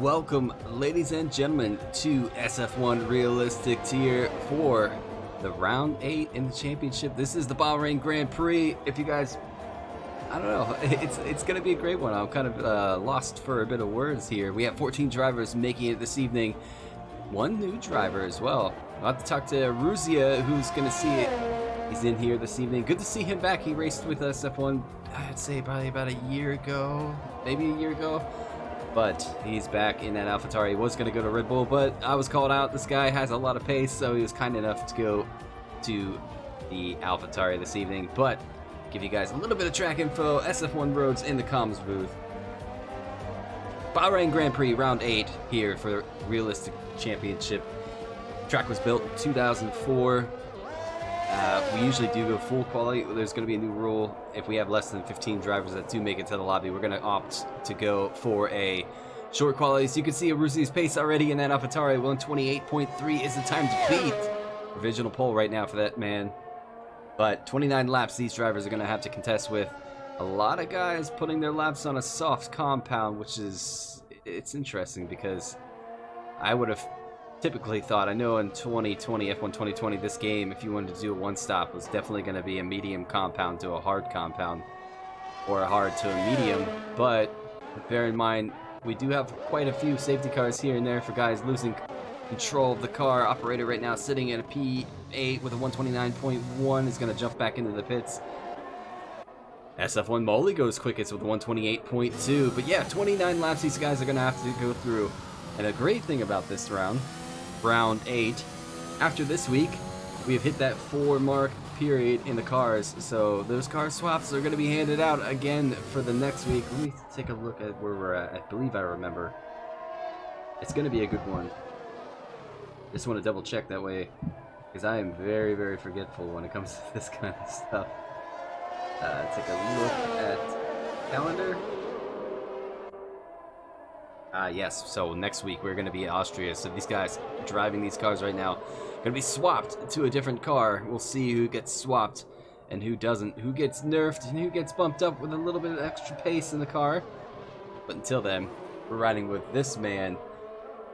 Welcome, ladies and gentlemen, to SF1 Realistic Tier for the round 8 in the championship. This is the Bahrain Grand Prix. If you guys, I don't know, it's going to be a great one. I'm kind of lost for a bit of words here. We have 14 drivers making it this evening. One new driver as well. I'll have to talk to Ruzia, who's going to see it. He's in here this evening. Good to see him back. He raced with us SF1, I'd say probably about a year ago, maybe a year ago. But he's back in that AlphaTauri. He was going to go to Red Bull, but I was called out. This guy has a lot of pace, so he was kind enough to go to the AlphaTauri this evening. But give you guys a little bit of track info. SF1 Roads in the comms booth. Bahrain Grand Prix Round 8 here for Realistic Championship. Track was built in 2004. We usually do go full quality. There's going to be a new rule. If we have less than 15 drivers that do make it to the lobby, we're going to opt to go for a short quality. So you can see Aruzi's pace already in that AlphaTauri. 128.3 is the time to beat. Provisional pole right now for that man. But 29 laps these drivers are going to have to contest with. A lot of guys putting their laps on a soft compound, which is, it's interesting because I would have typically thought, I know in 2020, F1 2020, this game, if you wanted to do a one-stop, was definitely going to be a medium compound to a hard compound, or a hard to a medium, but bear in mind, we do have quite a few safety cars here and there for guys losing control of the car. Operator right now sitting at a P8 with a 129.1 is going to jump back into the pits. SF1 Molly goes quickest with a 128.2, but yeah, 29 laps these guys are going to have to go through. And a great thing about this round 8, after this week, we have hit that 4-mark period in the cars, so those car swaps are going to be handed out again for the next week. Let me take a look at where we're at. I believe I remember. It's going to be a good one. Just want to double check that way, because I am very, very forgetful when it comes to this kind of stuff. Take a look at calendar. Yes, so next week we're going to be in Austria, so these guys driving these cars right now going to be swapped to a different car. We'll see who gets swapped and who doesn't, who gets nerfed and who gets bumped up with a little bit of extra pace in the car. But until then, we're riding with this man.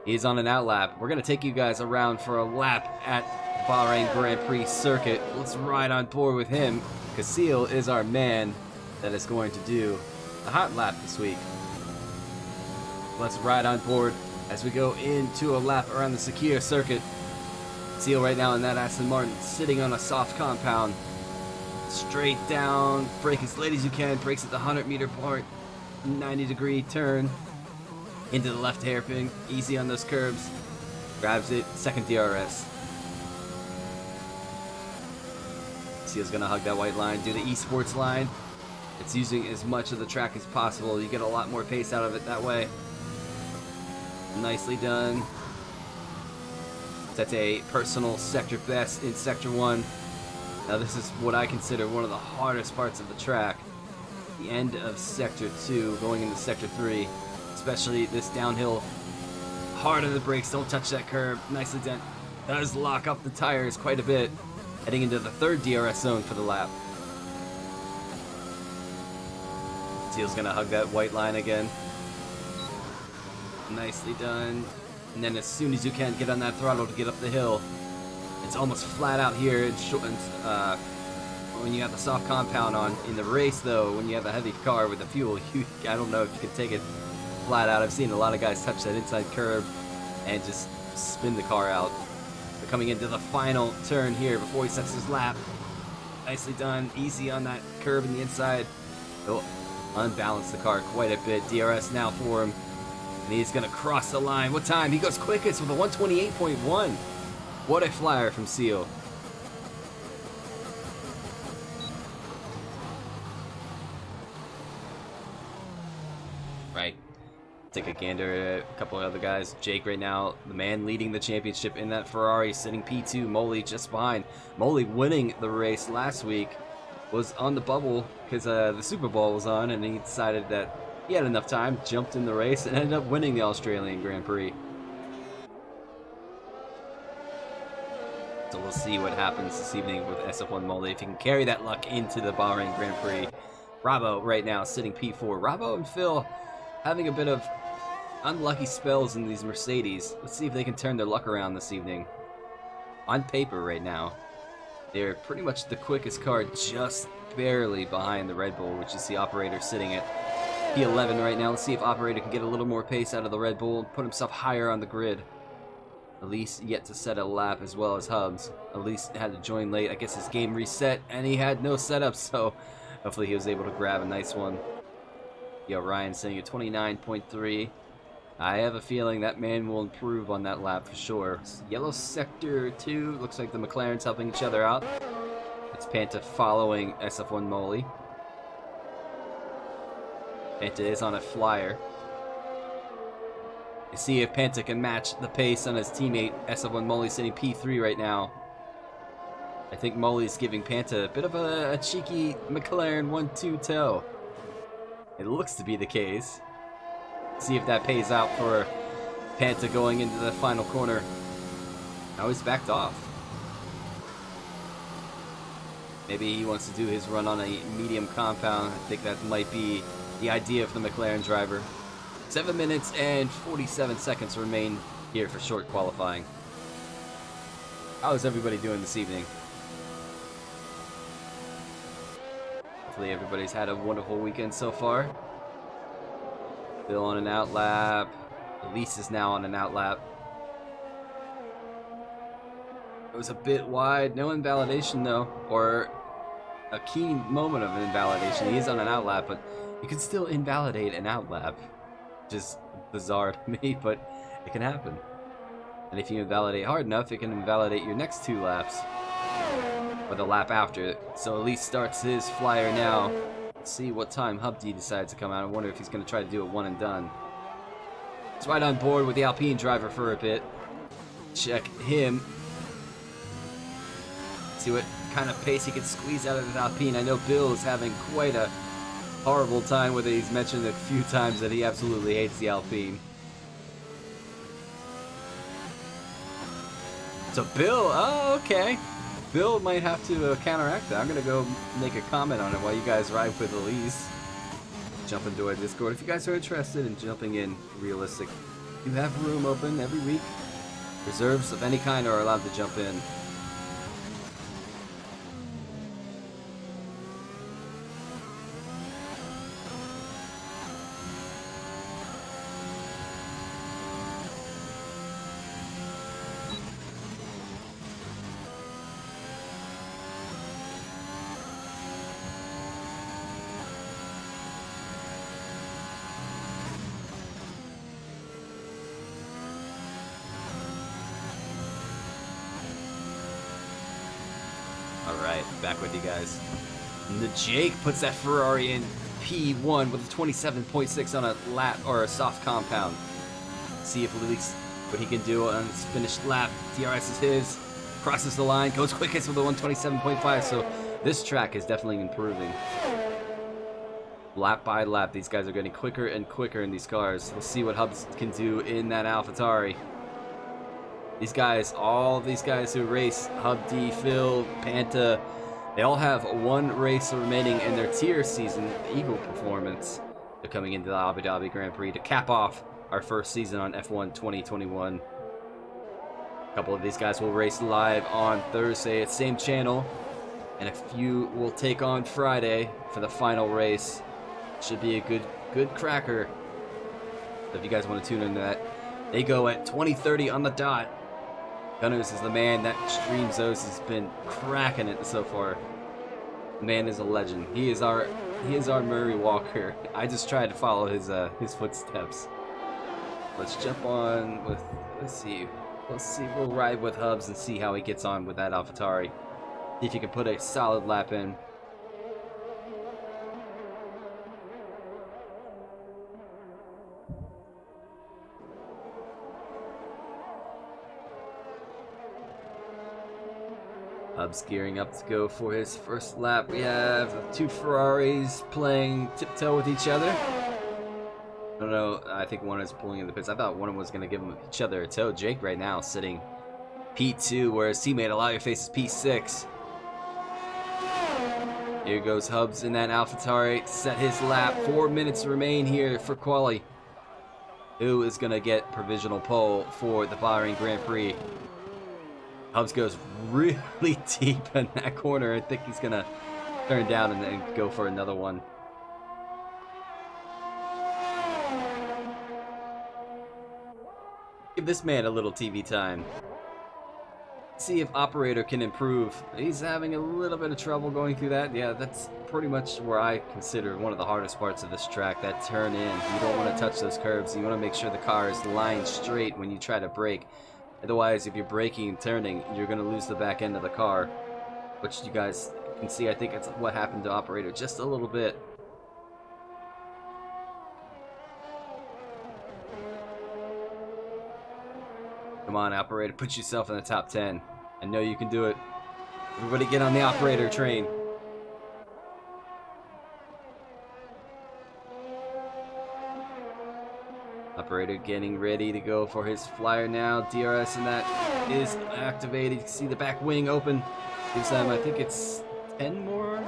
He's on an outlap. We're going to take you guys around for a lap at the Bahrain Grand Prix circuit. Let's ride on board with him. Casil is our man that is going to do a hot lap this week. Let's ride on board as we go into a lap around the Sakir circuit. Seal right now in that Aston Martin, sitting on a soft compound. Straight down, brake as late as you can, brakes at the 100-meter point, 90-degree turn into the left hairpin, easy on those curbs, grabs it, second DRS. Seal's gonna hug that white line, do the esports line. It's using as much of the track as possible. You get a lot more pace out of it that way. Nicely done. That's a personal sector best in Sector 1. Now this is what I consider one of the hardest parts of the track. The end of Sector 2 going into Sector 3. Especially this downhill. Hard on the brakes, don't touch that curb. Nicely done. Does lock up the tires quite a bit. Heading into the third DRS zone for the lap. Seal's gonna hug that white line again. Nicely done. And then as soon as you can, get on that throttle to get up the hill. It's almost flat out here. It's short, when you have the soft compound on. In the race, though, when you have a heavy car with the fuel, I don't know if you can take it flat out. I've seen a lot of guys touch that inside curb and just spin the car out. We're coming into the final turn here before he sets his lap. Nicely done. Easy on that curb in the inside. He'll unbalance the car quite a bit. DRS now for him. And he's going to cross the line. What time? He goes quickest with a 128.1. What a flyer from Seal. Right. Take a gander at a couple of other guys. Jake right now, the man leading the championship in that Ferrari, sitting P2. Molly just behind. Molly winning the race last week. Was on the bubble because the Super Bowl was on, and he decided that he had enough time, jumped in the race, and ended up winning the Australian Grand Prix. So we'll see what happens this evening with SF1 Molly, if he can carry that luck into the Bahrain Grand Prix. Rabo right now sitting P4. Rabo and Phil having a bit of unlucky spells in these Mercedes. Let's see if they can turn their luck around this evening. On paper right now, they're pretty much the quickest car, just barely behind the Red Bull, which is the operator sitting at P11 right now. Let's see if operator can get a little more pace out of the Red Bull and put himself higher on the grid. Elise yet to set a lap, as well as Hubs. Elise had to join late. I guess his game reset and he had no setup, so hopefully he was able to grab a nice one. Yo, Ryan sitting at 29.3. I have a feeling that man will improve on that lap for sure. Yellow sector 2. Looks like the McLarens helping each other out. It's Panta following SF1 Molly. Panta is on a flyer. You see if Panta can match the pace on his teammate. SF1 Molly sitting P3 right now. I think Molly's giving Panta a bit of a cheeky McLaren 1-2 toe. It looks to be the case. See if that pays out for Panta going into the final corner. Now he's backed off. Maybe he wants to do his run on a medium compound. I think that might be the idea of the McLaren driver. 7 minutes and 47 seconds remain here for short qualifying. How is everybody doing this evening? Hopefully everybody's had a wonderful weekend so far. Bill on an outlap. Elise is now on an outlap. It was a bit wide. No invalidation though. Or a keen moment of invalidation. He is on an outlap, but you can still invalidate an outlap. Just bizarre to me, but it can happen. And if you invalidate hard enough, it can invalidate your next 2 laps. Or the lap after. So Elise starts his flyer now. Let's see what time Hubdy decides to come out. I wonder if he's going to try to do it one and done. He's right on board with the Alpine driver for a bit. Check him. See what kind of pace he can squeeze out of this Alpine. I know Bill is having quite a horrible time with it. He's mentioned a few times that he absolutely hates the Alpine. So Bill, oh, okay. Bill might have to counteract that. I'm going to go make a comment on it while you guys ride with Elise. Jump into our Discord. If you guys are interested in jumping in Realistic, you have room open every week. Reserves of any kind are allowed to jump in. Alright, back with you guys. And the Jake puts that Ferrari in P1 with a 27.6 on a lap or a soft compound. See if at least what he can do on his finished lap. DRS is his. Crosses the line, goes quickest with a 127.5, so this track is definitely improving. Lap by lap, these guys are getting quicker and quicker in these cars. We'll see what Hubs can do in that AlphaTauri. These guys, all of these guys who race, Hubdy, Phil, Panta, they all have one race remaining in their tier season, Eagle Performance. They're coming into the Abu Dhabi Grand Prix to cap off our first season on F1 2021. A couple of these guys will race live on Thursday at same channel, and a few will take on Friday for the final race. Should be a good cracker. So if you guys want to tune into that, they go at 20:30 on the dot. Gunners is the man that streams those, has been cracking it so far. The man is a legend. He is our Murray Walker. I just tried to follow his footsteps. Let's jump on with, let's see, we'll ride with Hubs and see how he gets on with that AlphaTauri. See if he can put a solid lap in. Hubs gearing up to go for his first lap. We have two Ferraris playing tiptoe with each other. I don't know, I think one is pulling in the pits. I thought one was going to give each other a toe. Jake right now sitting P2, whereas teammate Allow Your Face is P6. Here goes Hubs in that AlphaTauri, set his lap. 4 minutes remain here for quali. who is going to get provisional pole for the Bahrain Grand Prix. Hubs goes really deep in that corner. I think he's going to turn down and then go for another one. Give this man a little TV time. See if operator can improve. He's having a little bit of trouble going through that. Yeah, that's pretty much where I consider one of the hardest parts of this track, that turn in. You don't want to touch those curves. You want to make sure the car is lined straight when you try to brake. Otherwise, if you're braking and turning, you're going to lose the back end of the car, which you guys can see. I think it's what happened to operator just a little bit. Come on, operator, put yourself in the top 10. I know you can do it. Everybody get on the operator train. Operator getting ready to go for his flyer now. DRS, and that is activated. You can see the back wing open. Gives them, I think it's 10 more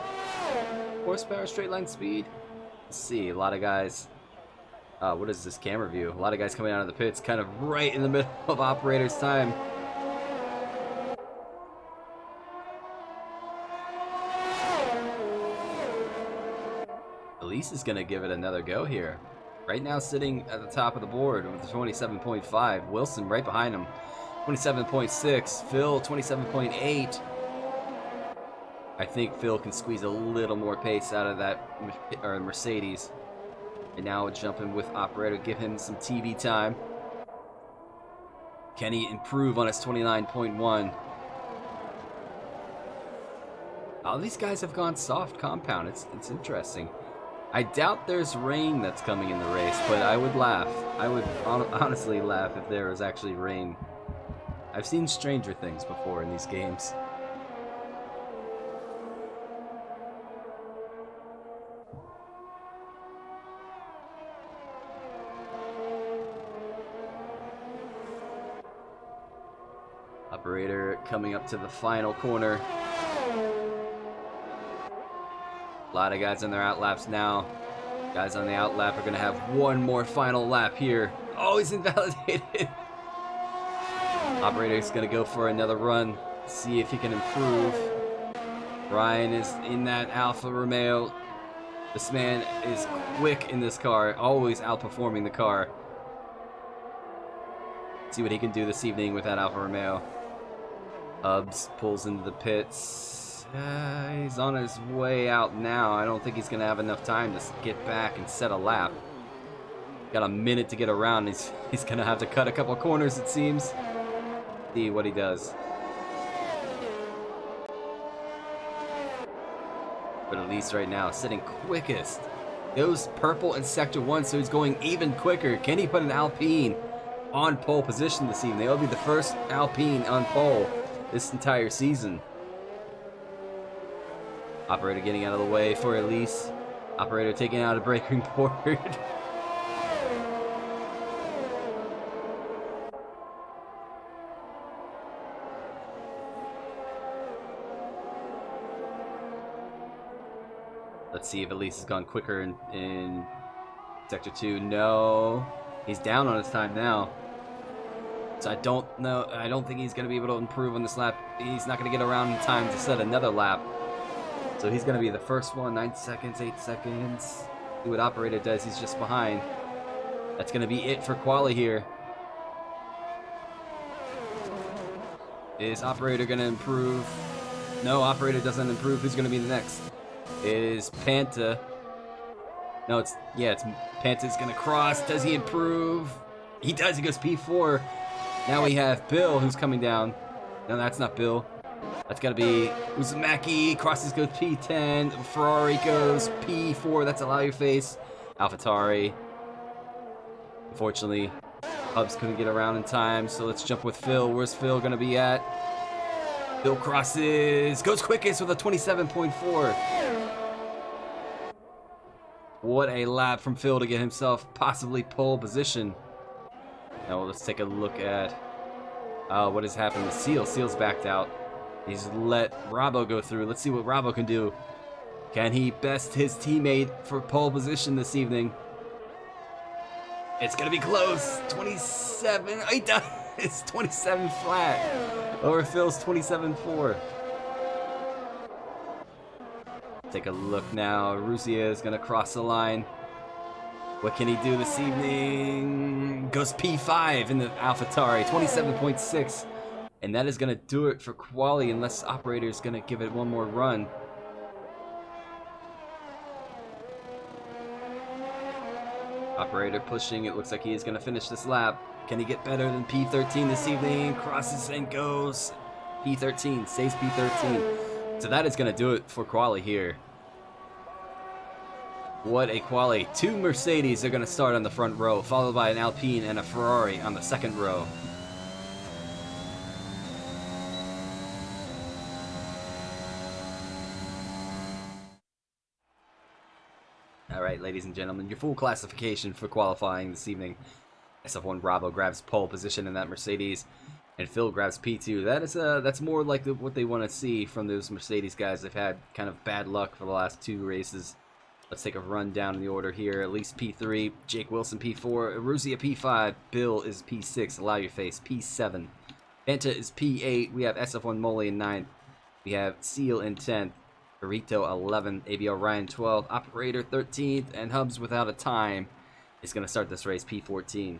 horsepower straight line speed. Let's see, a lot of guys. What is this camera view? A lot of guys coming out of the pits, kind of right in the middle of operator's time. Elise is going to give it another go here. Right now sitting at the top of the board with 27.5. Wilson right behind him, 27.6. Phil, 27.8. I think Phil can squeeze a little more pace out of that Mercedes. And now we're jumping with operator, give him some TV time. Can he improve on his 29.1? All these guys have gone soft compound. It's interesting. I doubt there's rain that's coming in the race, but I would laugh. I would honestly laugh if there was actually rain. I've seen stranger things before in these games. Operator coming up to the final corner. A lot of guys on their outlaps now. Guys on the outlap are going to have one more final lap here. Oh, he's invalidated. Operator's going to go for another run. See if he can improve. Ryan is in that Alfa Romeo. This man is quick in this car. Always outperforming the car. See what he can do this evening with that Alfa Romeo. Hubs pulls into the pits. He's on his way out now. I don't think he's going to have enough time to get back and set a lap. Got a minute to get around. He's going to have to cut a couple corners, it seems. See what he does. But at least right now, sitting quickest. Goes purple in Sector 1, so he's going even quicker. Can he put an Alpine on pole position this evening? That'll be the first Alpine on pole this entire season. Operator getting out of the way for Elise. Operator taking out a braking board. Let's see if Elise has gone quicker in Sector 2. No. He's down on his time now. So I don't know. I don't think he's going to be able to improve on this lap. He's not going to get around in time to set another lap. So he's going to be the first one. 9 seconds, 8 seconds. See what operator does. He's just behind. That's going to be it for quali here. Is operator going to improve? No, operator doesn't improve. Who's going to be the next? It is Panta. No, it's Panta's going to cross. Does he improve? He does. He goes P4. Now we have Bill, who's coming down. No, that's not Bill. That's got to be Uzumaki. Crosses goes P10. Ferrari goes P4. That's Allow Your Face. AlphaTauri. Unfortunately, Hubs couldn't get around in time, so let's jump with Phil. Where's Phil going to be at? Phil crosses. Goes quickest with a 27.4. What a lap from Phil to get himself possibly pole position. Now let's take a look at what has happened with Seal. Seal's backed out. He's let Robbo go through. Let's see what Robbo can do. Can he best his teammate for pole position this evening? It's gonna be close. 27. He does. It's 27 flat. Over Phil's 27.4. Take a look now. Rusia is gonna cross the line. What can he do this evening? Goes P5 in the AlphaTauri, 27.6. And that is gonna do it for quali unless operator is gonna give it one more run. Operator pushing, it looks like he is going to finish this lap. Can he get better than P13 this evening? Crosses and goes. P13, stays P13. So that is going to do it for quali here. What a quali. 2 Mercedes are going to start on the front row, followed by an Alpine and a Ferrari on the second row. Alright, ladies and gentlemen, your full classification for qualifying this evening. SF1 Bravo grabs pole position in that Mercedes, and Phil grabs P2. That's more like what they want to see from those Mercedes guys. They've had kind of bad luck for the last 2 races. Let's take a run down in the order here. At least P3, Jake Wilson P4, Rusia P5, Bill is P6, Allow Your Face P7, Benta is P8. We have SF1 Molly in 9th. We have Seal in 10th. Burrito 11, ABL Ryan 12, Operator 13th, and Hubs without a time is going to start this race P14.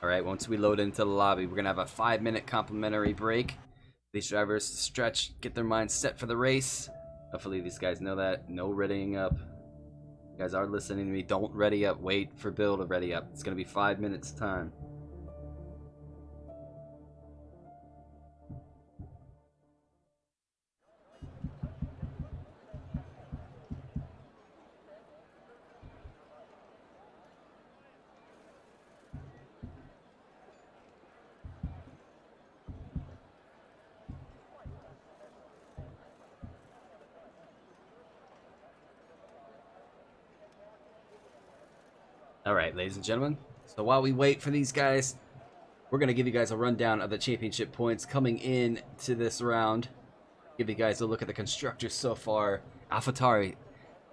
Alright, once we load into the lobby, we're going to have a 5-minute complimentary break. These drivers to stretch, get their minds set for the race. Hopefully these guys know that. No readying up. You guys are listening to me. Don't ready up. Wait for Bill to ready up. It's going to be 5 minutes time. Alright, ladies and gentlemen, so while we wait for these guys, we're going to give you guys a rundown of the championship points coming in to this round. Give you guys a look at the constructors so far. AlphaTauri,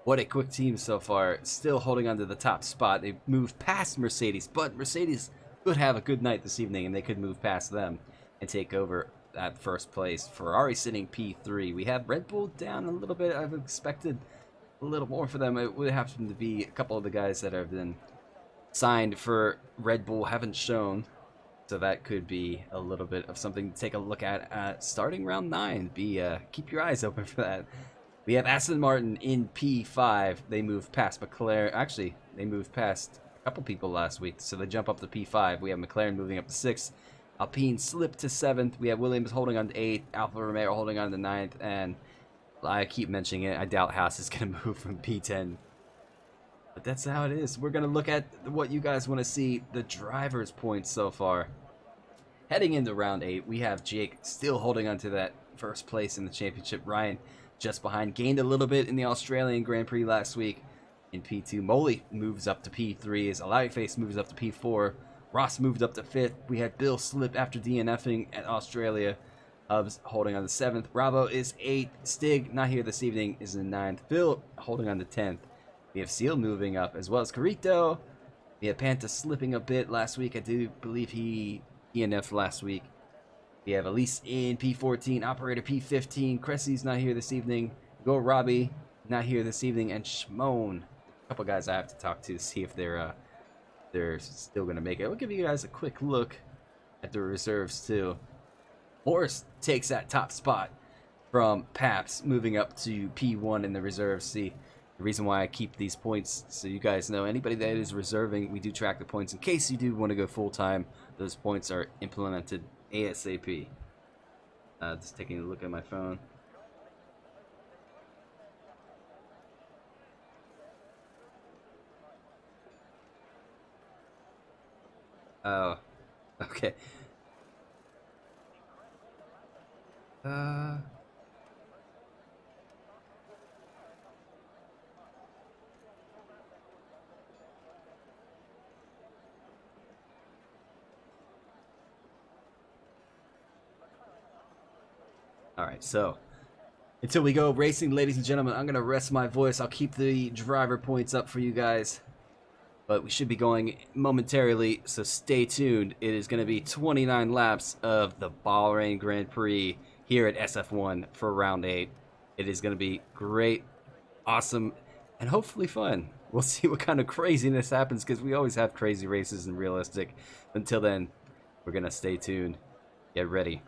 what a quick team so far, still holding on to the top spot. They moved past Mercedes, but Mercedes could have a good night this evening, and they could move past them and take over at first place. Ferrari sitting P3. We have Red Bull down a little bit. I've expected a little more for them. It would happen to be a couple of the guys that have been signed for Red Bull haven't shown, so that could be a little bit of something to take a look at starting round 9. Keep your eyes open for that. We have Aston Martin in P5. They moved past McLaren. Actually, they moved past a couple people last week, so they jump up to P5. We have McLaren moving up to 6th. Alpine slipped to 7th. We have Williams holding on to 8th. Alfa Romeo holding on to 9th. And I keep mentioning it, I doubt Haas is going to move from P10. But that's how it is. We're going to look at what you guys want to see, the drivers' points so far. Heading into round 8, we have Jake still holding on to that first place in the championship. Ryan just behind, gained a little bit in the Australian Grand Prix last week in P2. Molly moves up to P3 as Allow Your Face moves up to P4. Ross moved up to 5th. We had Bill slip after DNFing at Australia. Hubs holding on to 7th. Bravo is 8th. Stig, not here this evening, is in 9th. Bill holding on to 10th. We have Seal moving up, as well as Carrito. We have Panta slipping a bit last week. I do believe he DNF'd last week. We have Elise in P14, Operator P15. Cressy's not here this evening. Go Robbie, not here this evening. And Shimon. A couple guys I have to talk to see if they're still going to make it. We'll give you guys a quick look at the reserves, too. Morris takes that top spot from Paps, moving up to P1 in the reserves. See, the reason why I keep these points, so you guys know, anybody that is reserving, we do track the points. In case you do want to go full-time, those points are implemented ASAP. Just taking a look at my phone. Oh, okay. All right, so Until we go racing, ladies and gentlemen, I'm going to rest my voice. I'll keep the driver points up for you guys. But we should be going momentarily, so stay tuned. It is going to be 29 laps of the Bahrain Grand Prix here at SF1 for round 8. It is going to be great, awesome, and hopefully fun. We'll see what kind of craziness happens, because we always have crazy races in Realistic. Until then, we're going to stay tuned. Get ready.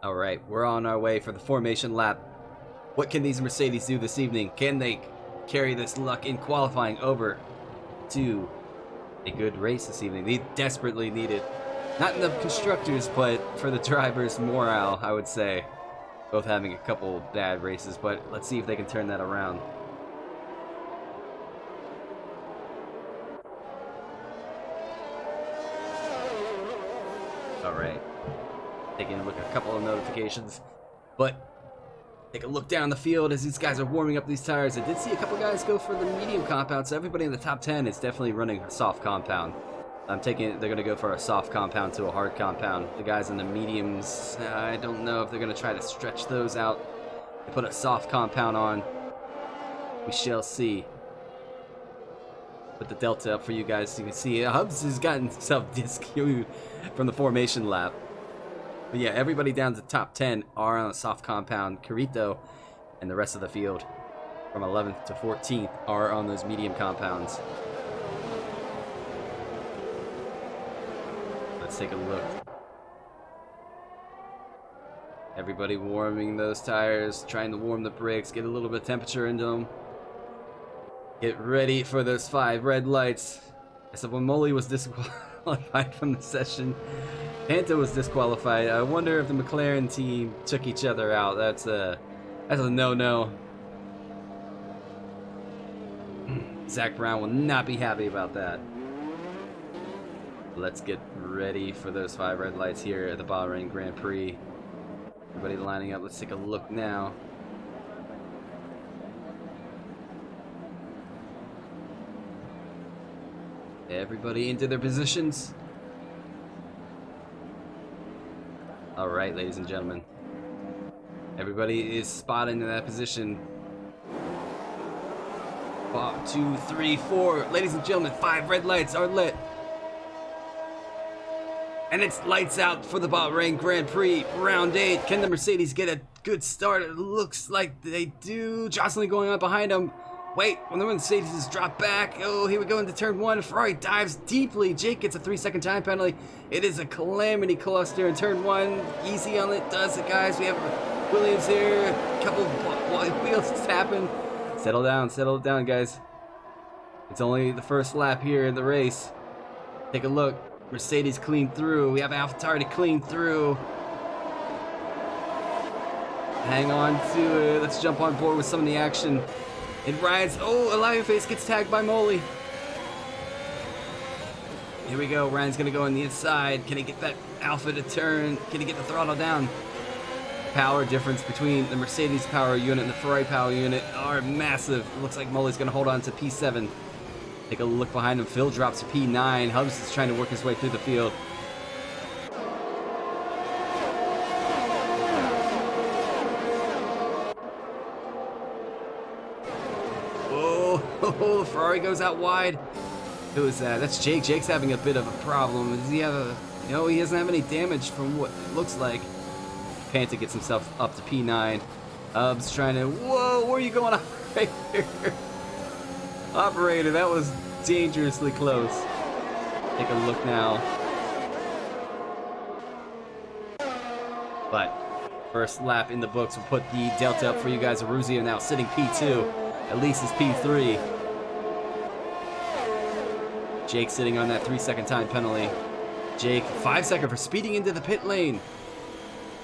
Alright, we're on our way for the formation lap. What can these Mercedes do this evening? Can they carry this luck in qualifying over to a good race this evening? They desperately need it. Not in the constructors, but for the drivers' morale, I would say. Both having a couple bad races, but let's see if they can turn that around. Alright. Taking a look at a couple of notifications, but take a look down the field as these guys are warming up these tires. I did see a couple guys go for the medium compound, so everybody in the top 10 is definitely running a soft compound. I'm taking it, they're going to go for a soft compound to a hard compound. The guys in the mediums, I don't know if they're going to try to stretch those out and put a soft compound on. We shall see. Put the delta up for you guys so you can see. Hubs has gotten himself disqueued from the formation lap. But yeah, everybody down to the top 10 are on a soft compound. Carrito and the rest of the field from 11th to 14th are on those medium compounds. Let's take a look. Everybody warming those tires, trying to warm the brakes, get a little bit of temperature into them. Get ready for those 5 red lights. SF1 Molly was disqualified from the session. Panta was disqualified. I wonder if the McLaren team took each other out. That's a no-no. Zach Brown will not be happy about that. Let's get ready for those 5 red lights here at the Bahrain Grand Prix. Everybody lining up. Let's take a look now. Everybody into their positions. All right, ladies and gentlemen. Everybody is spotted in that position. 1, 2, 3, 4. Ladies and gentlemen, 5 red lights are lit. And it's lights out for the Bahrain Grand Prix, round 8. Can the Mercedes get a good start? It looks like they do. Jostling going on behind them. Wait, when the Mercedes is dropped back. Oh, here we go into turn 1. Ferrari dives deeply. Jake gets a 3-second time penalty. It is a calamity cluster in turn 1. Easy on it, does it, guys. We have Williams here. A couple of wheels tapping. Settle down, guys. It's only the first lap here in the race. Take a look. Mercedes clean through. We have AlphaTauri to clean through. Hang on to it. Let's jump on board with some of the action. It rides. Oh, Eliaface gets tagged by Molly. Here we go. Ryan's going to go on the inside. Can he get that Alpha to turn? Can he get the throttle down? power difference between the Mercedes power unit and the Ferrari power unit are massive. It looks like Molly's going to hold on to P7. Take a look behind him. Phil drops to P9. Hubbs is trying to work his way through the field. Whoa, Ferrari goes out wide. Who is that? That's Jake. Jake's having a bit of a problem. Does he have a... No, he doesn't have any damage from what it looks like. Panta gets himself up to P9. Hubbs trying to... Whoa, where are you going, operator? Operator, that was dangerously close. Take a look now. But first lap in the books will put the delta up for you guys. Aruzio now sitting P2. Elise is P3. Jake sitting on that 3-second time penalty. Jake, 5 second for speeding into the pit lane.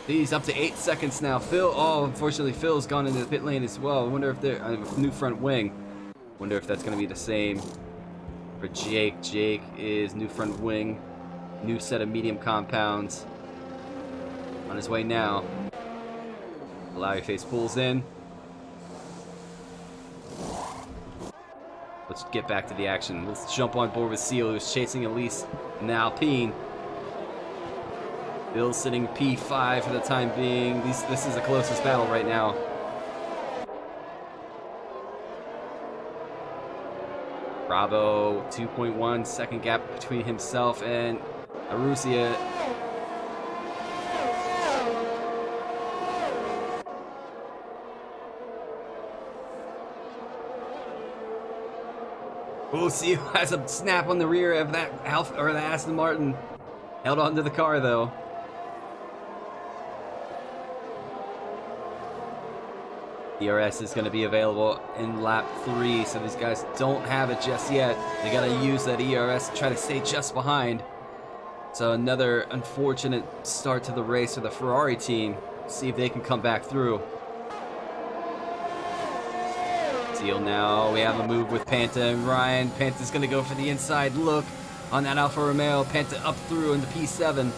He's up to 8 seconds now. Phil, oh, unfortunately, Phil's gone into the pit lane as well. I wonder if they're new front wing. Wonder if that's going to be the same for Jake. Jake is new front wing, new set of medium compounds. On his way now. Larry face pulls in. Let's get back to the action. Let's jump on board with Seal, who's chasing Elise in the Alpine. Bill sitting P5 for the time being. This is the closest battle right now. Bravo, 2.1 second gap between himself and Aruzia. Oh, Seal has a snap on the rear of that Alfa or the Aston Martin. Held onto the car though. DRS is going to be available in lap 3, so these guys don't have it just yet. They got to use that ERS to try to stay just behind. So another unfortunate start to the race for the Ferrari team. See if they can come back through. Seal now. We have a move with Panta and Ryan. Panta's going to go for the inside look on that Alfa Romeo. Panta up through into P7.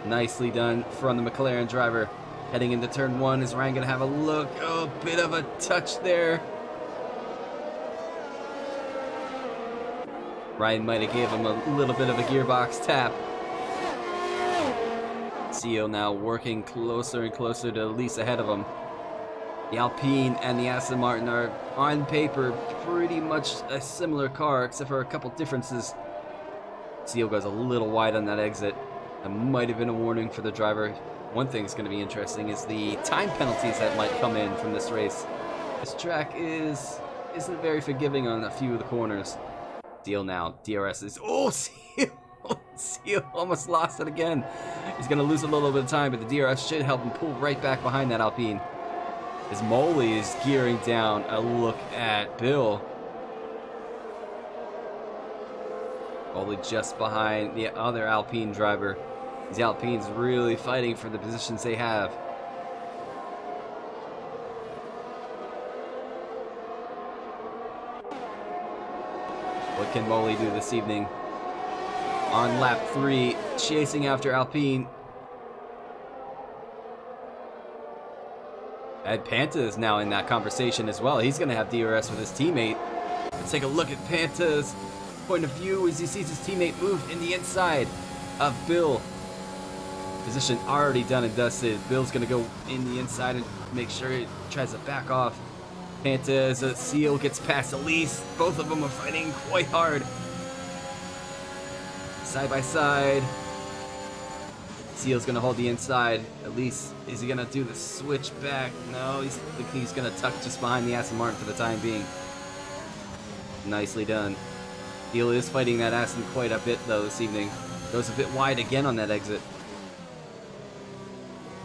Nicely done from the McLaren driver. Heading into turn 1, is Ryan going to have a look? Oh, bit of a touch there. Ryan might have gave him a little bit of a gearbox tap. Seal now working closer and closer to Elise ahead of him. The Alpine and the Aston Martin are, on paper, pretty much a similar car, except for a couple differences. Seal goes a little wide on that exit. That might have been a warning for the driver. One thing that's going to be interesting is the time penalties that might come in from this race. This track isn't very forgiving on a few of the corners. Seal now. DRS is... Oh, Seal! Seal almost lost it again. He's going to lose a little bit of time, but the DRS should help him pull right back behind that Alpine. As Molly is gearing down a look at Bill. Molly just behind the other Alpine driver. These Alpines really fighting for the positions they have. What can Molly do this evening? On lap 3, chasing after Alpine. And Panta is now in that conversation as well. He's going to have DRS with his teammate. Let's take a look at Panta's point of view as he sees his teammate move in the inside of Bill. Position already done and dusted. Bill's going to go in the inside and make sure he tries to back off. Panta as a Seal gets past Elise. Both of them are fighting quite hard. Side by side. Seal's going to hold the inside. Elise, is he going to do the switch back? No, he's going to tuck just behind the Aston Martin for the time being. Nicely done. Seal is fighting that Aston quite a bit though this evening. Goes a bit wide again on that exit.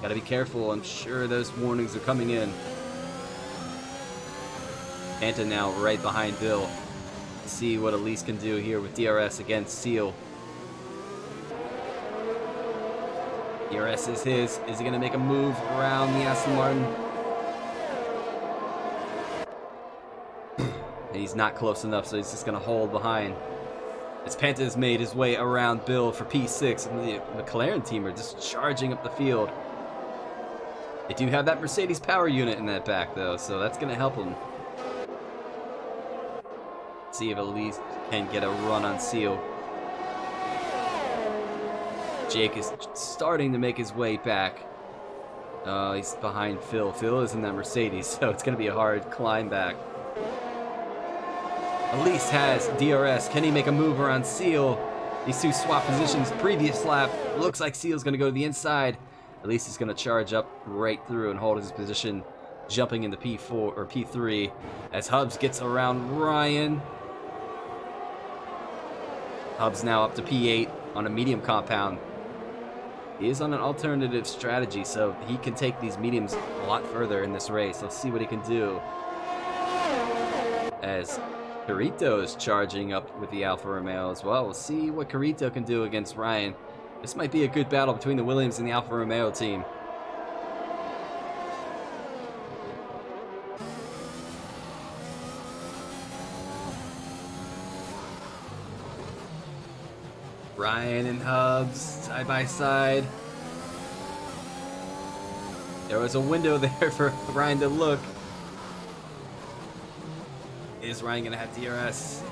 Gotta be careful, I'm sure those warnings are coming in. Panta now right behind Bill. See what Elise can do here with DRS against Seal. DRS is his. Is he gonna make a move around the Aston Martin? And he's not close enough, so he's just gonna hold behind. As Panta has made his way around Bill for P6, and the McLaren team are just charging up the field. They do have that Mercedes power unit in that back, though, so that's going to help them. See if Elise can get a run on Seal. Jake is starting to make his way back. He's behind Phil. Phil is in that Mercedes, so it's going to be a hard climb back. Elise has DRS. Can he make a move around Seal? These two swap positions previous lap. Looks like Seal's going to go to the inside. Elise is going to charge up right through and hold his position, jumping into P4 or P3 as Hubs gets around Ryan. Hubs now up to P8 on a medium compound. He is on an alternative strategy, so he can take these mediums a lot further in this race. Let's see what he can do. As Carito is charging up with the Alfa Romeo as well. We'll see what Carito can do against Ryan. This might be a good battle between the Williams and the Alfa Romeo team. Ryan and Hubs side by side. There was a window there for Ryan to look. Is Ryan going to have DRS?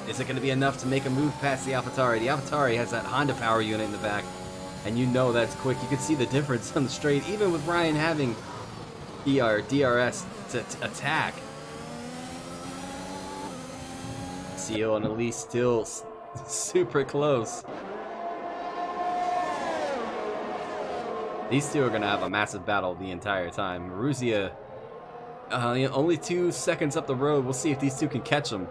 Is it going to be enough to make a move past the AlphaTauri? The AlphaTauri has that Honda power unit in the back, and you know that's quick. You can see the difference on the straight, even with Ryan having DRS to attack. Seal and Elise still super close. These two are going to have a massive battle the entire time. Maruzia, only 2 seconds up the road. We'll see if these two can catch him.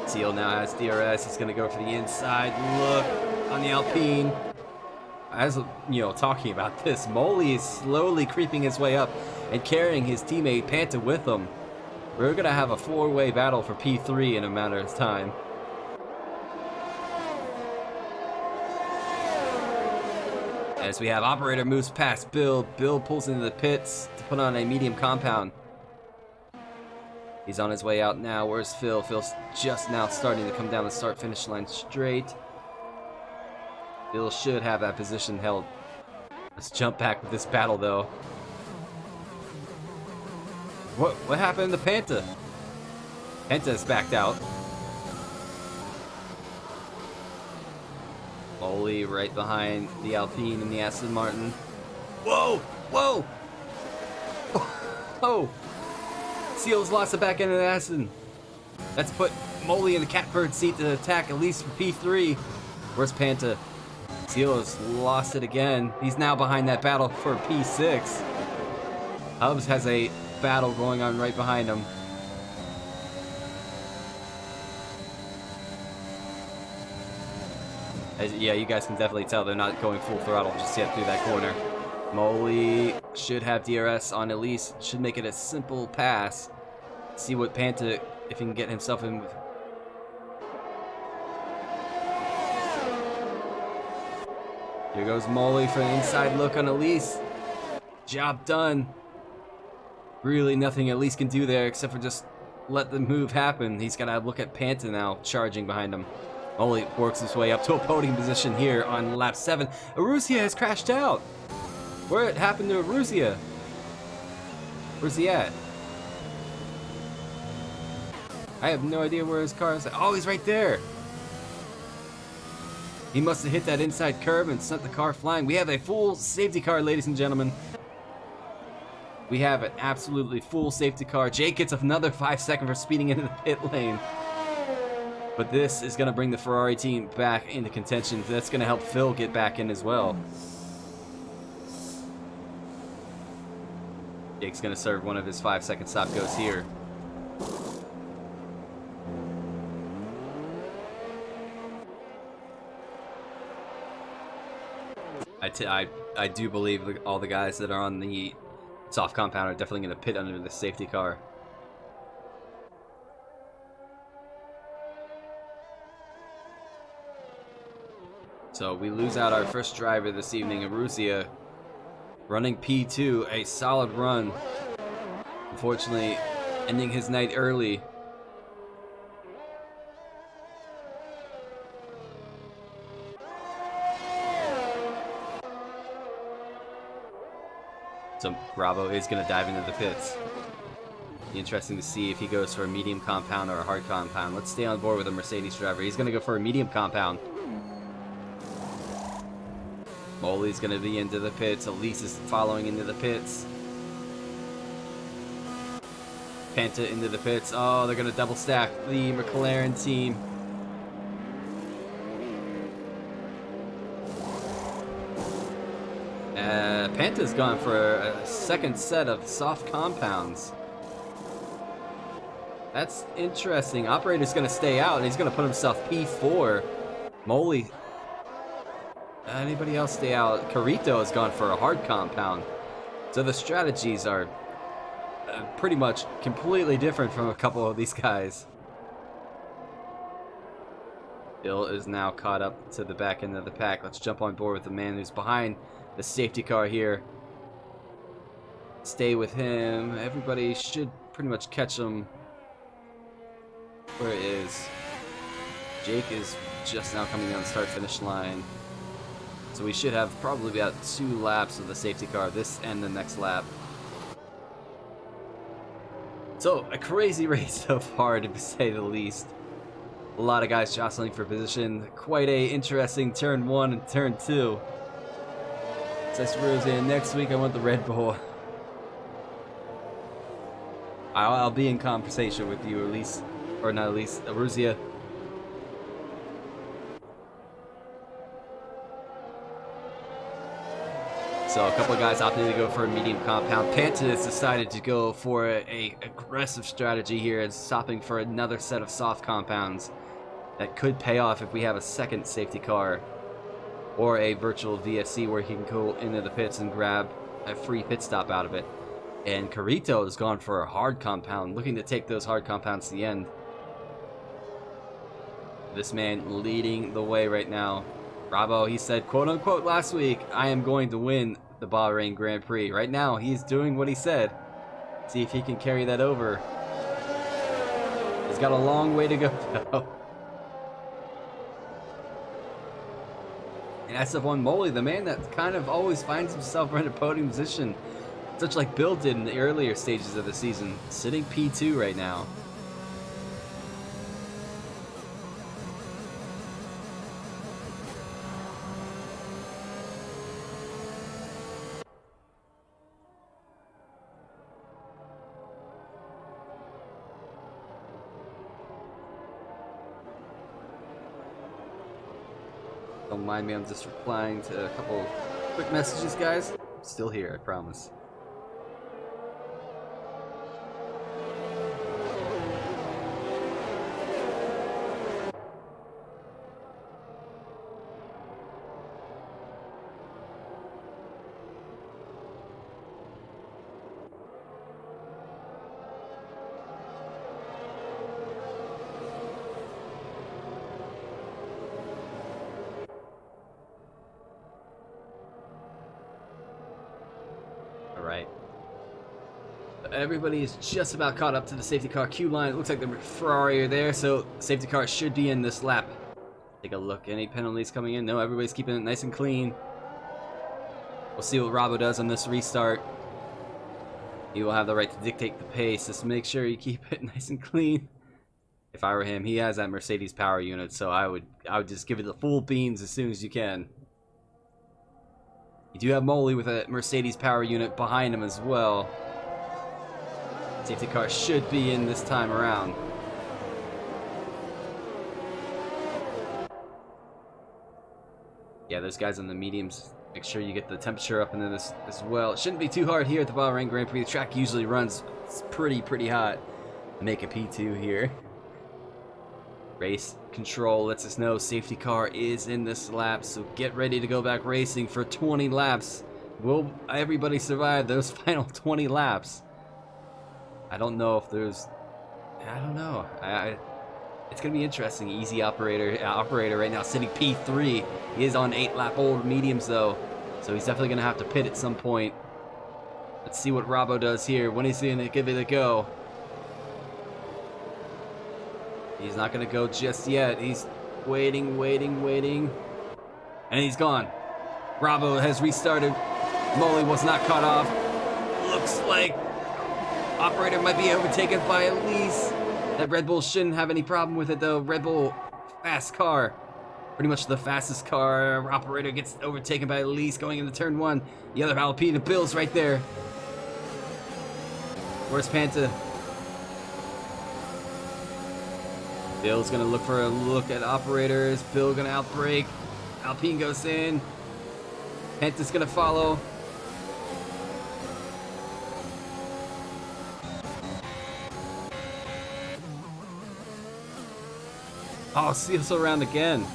Seal now has DRS. He's going to go for the inside look on the Alpine. As you know, talking about this, Molly is slowly creeping his way up and carrying his teammate Panta with him. We're going to have a 4-way battle for P3 in a matter of time. As we have Operator moves past Bill. Bill pulls into the pits to put on a medium compound. He's on his way out now. Where's Phil? Phil's just now starting to come down the start-finish line straight. Phil should have that position held. Let's jump back with this battle, though. What happened to Panta? Panta's backed out. Oli right behind the Alpine and the Aston Martin. Whoa! Whoa! Oh! Seals lost the back end of the Aston. That's put Molly in the catbird seat to attack at least for P3. Where's Panta? Seal has lost it again. He's now behind that battle for P6. Hubs has a battle going on right behind him. Yeah, you guys can definitely tell they're not going full throttle just yet through that corner. Molly should have DRS on Elise. Should make it a simple pass. See what Panta, if he can get himself in with. Here goes Molly for an inside look on Elise. Job done. Really nothing Elise can do there except for just let the move happen. He's got to look at Panta now, charging behind him. Molly works his way up to a podium position here on lap 7. Aruzia has crashed out. What happened to Aruzia? Where's he at? I have no idea where his car is. Oh, he's right there. He must have hit that inside curb and sent the car flying. We have a full safety car, ladies and gentlemen. We have an absolutely full safety car. Jake gets another 5 seconds for speeding into the pit lane. But this is going to bring the Ferrari team back into contention. That's going to help Phil get back in as well. Jake's going to serve one of his 5-second stop goes here. I do believe all the guys that are on the soft compound are definitely going to pit under the safety car. So we lose out our first driver this evening, Aruzia, running P2, a solid run. Unfortunately, ending his night early. So Bravo is going to dive into the pits. Interesting to see if he goes for a medium compound or a hard compound. Let's stay on board with a Mercedes driver. He's going to go for a medium compound. Molly's going to be into the pits. Elise is following into the pits. Panta into the pits. Oh, they're going to double stack the McLaren team. Panta's gone for a second set of soft compounds. That's interesting. Operator's going to stay out, and he's going to put himself P4. Molly. Anybody else stay out? Carrito has gone for a hard compound. So the strategies are pretty much completely different from a couple of these guys. Bill is now caught up to the back end of the pack. Let's jump on board with the man who's behind the safety car here. Stay with him. Everybody should pretty much catch him where it is. Jake is just now coming down the start-finish line. So we should have probably about 2 laps of the safety car, this and the next lap. So, a crazy race so far, to say the least. A lot of guys jostling for position. Quite a interesting turn 1 and turn 2. Says Roseanne, next week I want the Red Bull. I'll be in conversation with you, Elise. Or not Elise, Aruzia. So a couple of guys opted to go for a medium compound. Panta has decided to go for a aggressive strategy here and stopping for another set of soft compounds that could pay off if we have a second safety car or a virtual VSC where he can go into the pits and grab a free pit stop out of it. And Carrito has gone for a hard compound, looking to take those hard compounds to the end. This man leading the way right now. Bravo, he said, quote unquote, last week, I am going to win the Bahrain Grand Prix. Right now, he's doing what he said. See if he can carry that over. He's got a long way to go, though. And SF1 Molly, the man that kind of always finds himself in a podium position, such like Bill did in the earlier stages of the season, sitting P2 right now. Don't mind me, I'm just replying to a couple quick messages, guys. I'm still here, I promise. Right. Everybody is just about caught up to the safety car queue line. It looks like the Ferrari are there, so safety car should be in this lap. Take a look. Any penalties coming in? No, everybody's keeping it nice and clean. We'll see what Robbo does on this restart. He will have the right to dictate the pace. Just make sure you keep it nice and clean. If I were him, he has that Mercedes power unit, so I would just give it the full beans as soon as you can. You do have Molly with a Mercedes power unit behind him as well. Safety car should be in this time around. Yeah, those guys on the mediums, make sure you get the temperature up into this as well. It shouldn't be too hard here at the Bahrain Grand Prix. The track usually runs pretty hot to make a P2 here. Race control lets us know safety car is in this lap, so get ready to go back racing for 20 laps. Will everybody survive those final 20 laps? I don't know if there's... I don't know. It's going to be interesting. Easy operator right now sitting P3. He is on 8-lap old mediums, though, so he's definitely going to have to pit at some point. Let's see what Robbo does here. When he's going to give it a go. He's not going to go just yet. He's waiting. And he's gone. Bravo has restarted. Molly was not cut off. looks like operator might be overtaken by Elise. That Red Bull shouldn't have any problem with it though. Red Bull, fast car. Pretty much the fastest car. Operator gets overtaken by Elise going into turn 1. The other Alpine, Bill's right there. Where's Panta? Bill's gonna look for a look at operators. Bill gonna outbrake. Alpine goes in. Panta's gonna follow. Oh, steals around again.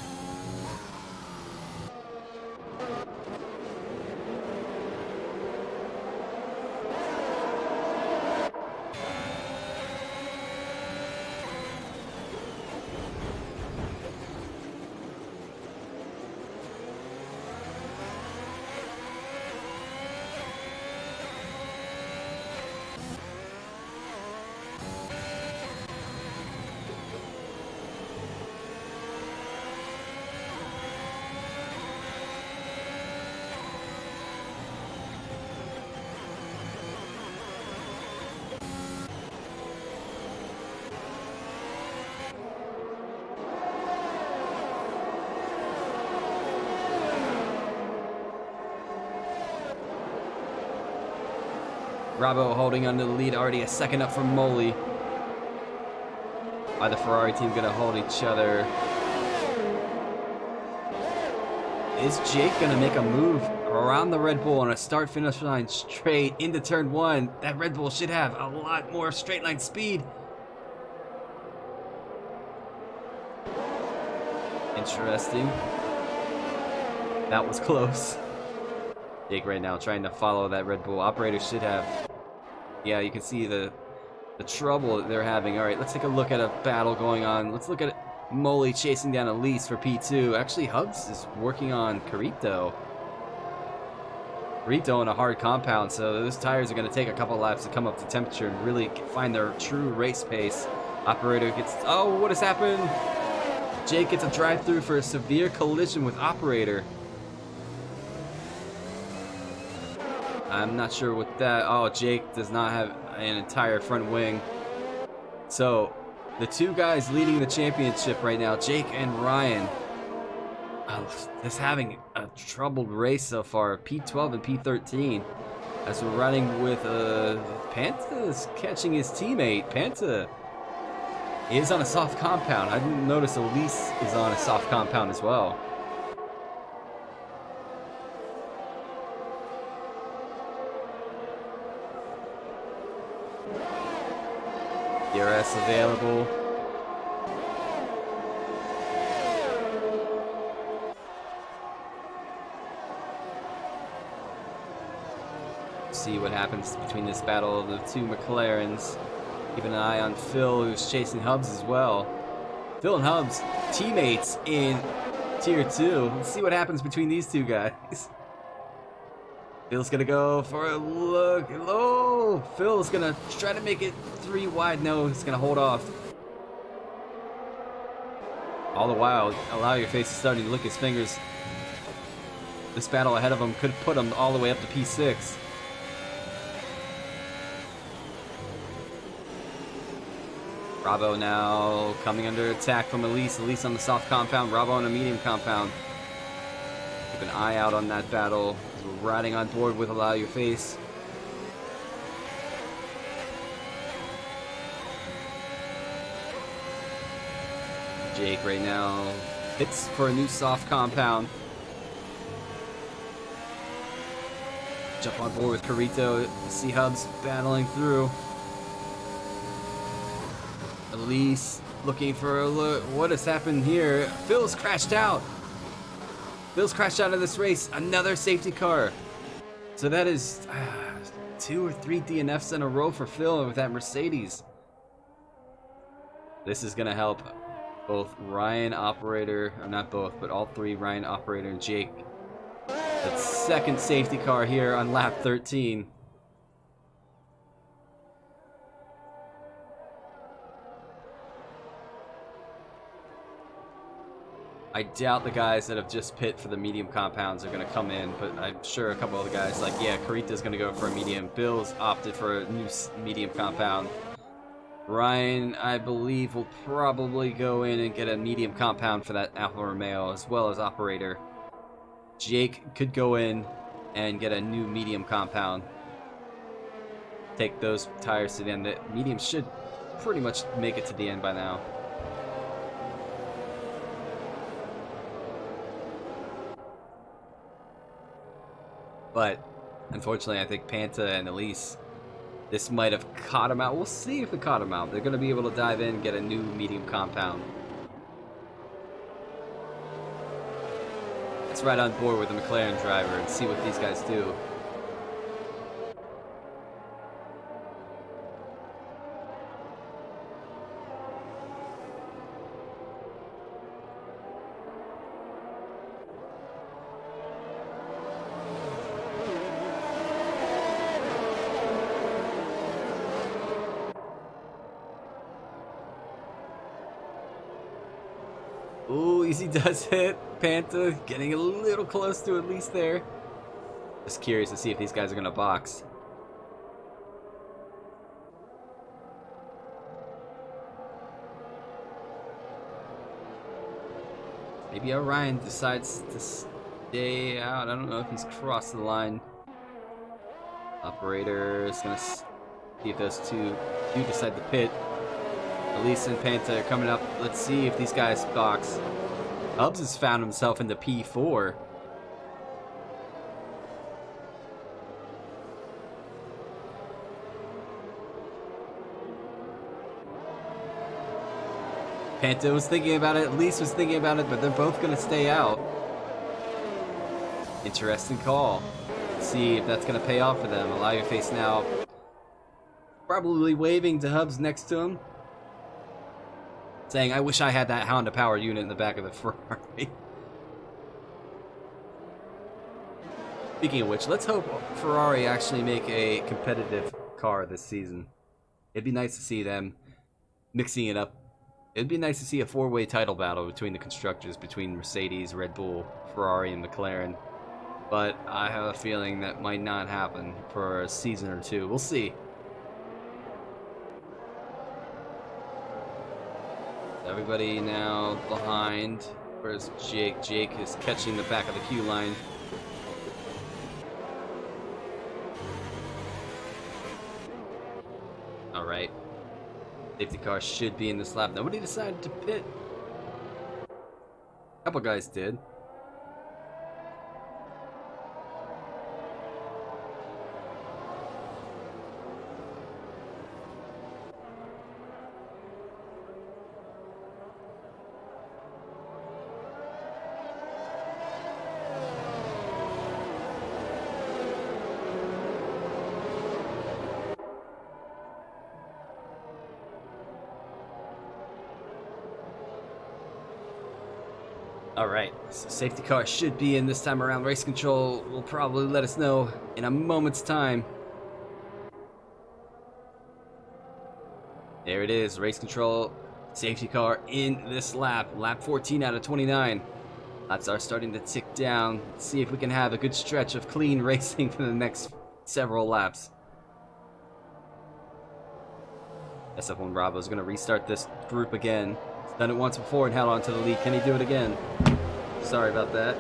Bravo holding on to the lead, already a second up from Molly. Are the Ferrari team gonna hold each other? Is Jake gonna make a move around the Red Bull on a start-finish line straight into turn 1? That Red Bull should have a lot more straight line speed. Interesting. That was close. Jake right now trying to follow that Red Bull. Operator should have. Yeah, you can see the trouble that they're having. All right, let's take a look at a battle going on. Let's look at Molly chasing down Elise for P2. Actually, Hubs is working on Carito. Carito in a hard compound, so those tires are going to take a couple laps to come up to temperature and really find their true race pace. Operator gets... Oh, what has happened? Jake gets a drive-through for a severe collision with Operator. I'm not sure what that... Oh, Jake does not have an entire front wing. So, the two guys leading the championship right now, Jake and Ryan, just having a troubled race so far. P12 and P13. As we're running with... Panta's catching his teammate. Panta is on a soft compound. I didn't notice Elise is on a soft compound as well. DRS available. See what happens between this battle of the two McLarens. Keep an eye on Phil, who's chasing Hubs as well. Phil and Hubs, teammates in Tier 2. Let's see what happens between these two guys. Phil's gonna go for a look. Oh, Phil's gonna try to make it 3 wide. No, he's gonna hold off. All the while, allow your face is starting to lick his fingers. This battle ahead of him could put him all the way up to P6. Bravo now coming under attack from Elise. Elise on the soft compound, Bravo on a medium compound. Keep an eye out on that battle. We're riding on board with Allow Your Face. Jake right now hits for a new soft compound. Jump on board with Carito. See Hubs battling through. Elise looking for a look. What has happened here? Phil's crashed out. Phil's crashed out of this race. Another safety car. So that is 2 or 3 DNFs in a row for Phil with that Mercedes. This is going to help both Ryan Operator, or not both, but all 3, Ryan Operator and Jake. That second safety car here on lap 13. I doubt the guys that have just pit for the medium compounds are going to come in, but I'm sure a couple other guys, like, yeah, Karita's going to go for a medium. Bill's opted for a new medium compound. Ryan, I believe, will probably go in and get a medium compound for that Alfa Romeo, as well as Operator. Jake could go in and get a new medium compound. Take those tires to the end. The medium should pretty much make it to the end by now. But, unfortunately, I think Panta and Elise, this might have caught him out. We'll see if it caught him out. They're going to be able to dive in and get a new medium compound. Let's ride on board with the McLaren driver and see what these guys do. Ooh, easy does hit. Panta getting a little close to at least there. Just curious to see if these guys are going to box. Maybe Orion decides to stay out. I don't know if he's crossed the line. Operator is going to see if those two do decide to pit. Elise and Panta are coming up. Let's see if these guys box. Hubs has found himself into P4. Panta was thinking about it, Elise was thinking about it, but they're both going to stay out. Interesting call. Let's see if that's going to pay off for them. Allow your face now. Probably waving to Hubs next to him. Saying, I wish I had that Honda power unit in the back of the Ferrari. Speaking of which, let's hope Ferrari actually make a competitive car this season. It'd be nice to see them mixing it up. It'd be nice to see a four-way title battle between the constructors, between Mercedes, Red Bull, Ferrari, and McLaren. But I have a feeling that might not happen for a season or two. We'll see. Everybody now behind. Where's Jake? Jake is catching the back of the queue line. Alright. Safety car should be in this lap. Nobody decided to pit. A couple guys did. Alright, so safety car should be in this time around. Race control will probably let us know in a moment's time. There it is, race control, safety car in this lap. Lap 14 out of 29. Laps are starting to tick down. Let's see if we can have a good stretch of clean racing for the next several laps. SF1 Bravo is going to restart this group again. He's done it once before and held on to the lead. Can he do it again? Sorry about that.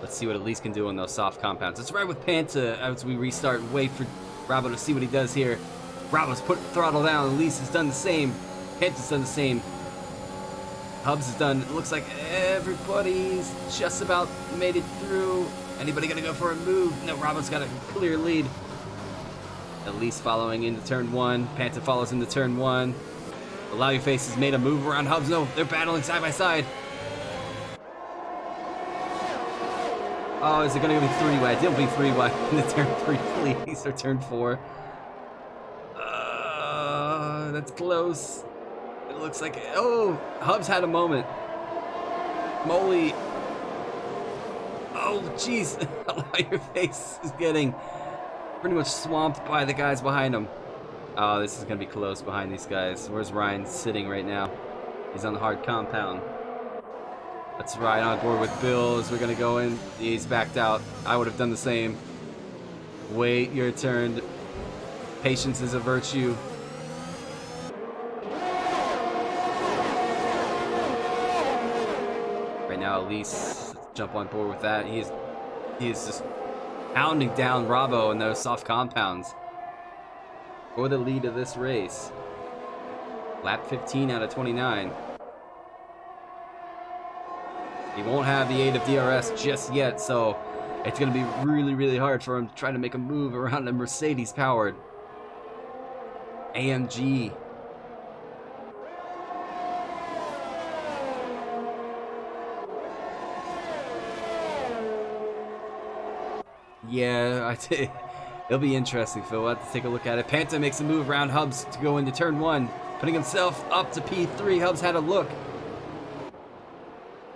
Let's see what Elise can do on those soft compounds. Let's ride with Panta as we restart and wait for Bravo to see what he does here. Bravo's put throttle down. Elise has done the same. Panta's done the same. Hubs has done. It looks like everybody's just about made it through. Anybody gonna go for a move? No, Bravo's got a clear lead. Elise following into turn 1. Panta follows into turn 1. Allow Your Face has made a move around Hubs. No, they're battling side by side. Oh, is it going to be 3-wide? It'll be 3-wide in the turn 3, please, or turn 4. That's close. It looks like... Oh, Hubs had a moment. Moly. Oh, jeez. Allow Your Face is getting pretty much swamped by the guys behind him. Oh, this is going to be close behind these guys. Where's Ryan sitting right now? He's on the hard compound. Let's ride on board with Bill as we're going to go in. He's backed out. I would have done the same. Wait your turn. Patience is a virtue. Right now, Elise, jump on board with that. He is just pounding down Bravo in those soft compounds for the lead of this race. Lap 15 out of 29. He won't have the aid of DRS just yet, so it's going to be really, really hard for him to try to make a move around a Mercedes-powered AMG. Yeah, it'll be interesting, Phil. We'll have to take a look at it. Panta makes a move around Hubs to go into turn 1, putting himself up to P3. Hubs had a look.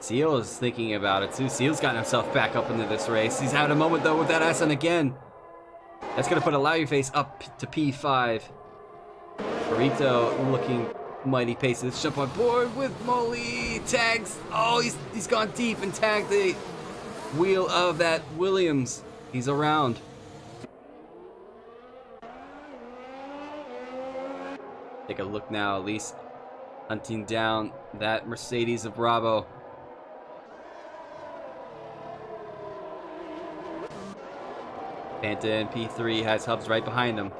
Seal is thinking about it too. Seal's gotten himself back up into this race. He's having a moment though with that SN again. That's gonna put Allow Your Face up to P5. Burrito looking mighty pace. Let's jump on board with Molly. Tags. Oh, he's gone deep and tagged the wheel of that Williams. He's around. Take a look now, at least hunting down that Mercedes of Bravo. Panta in P3 has Hubs right behind him.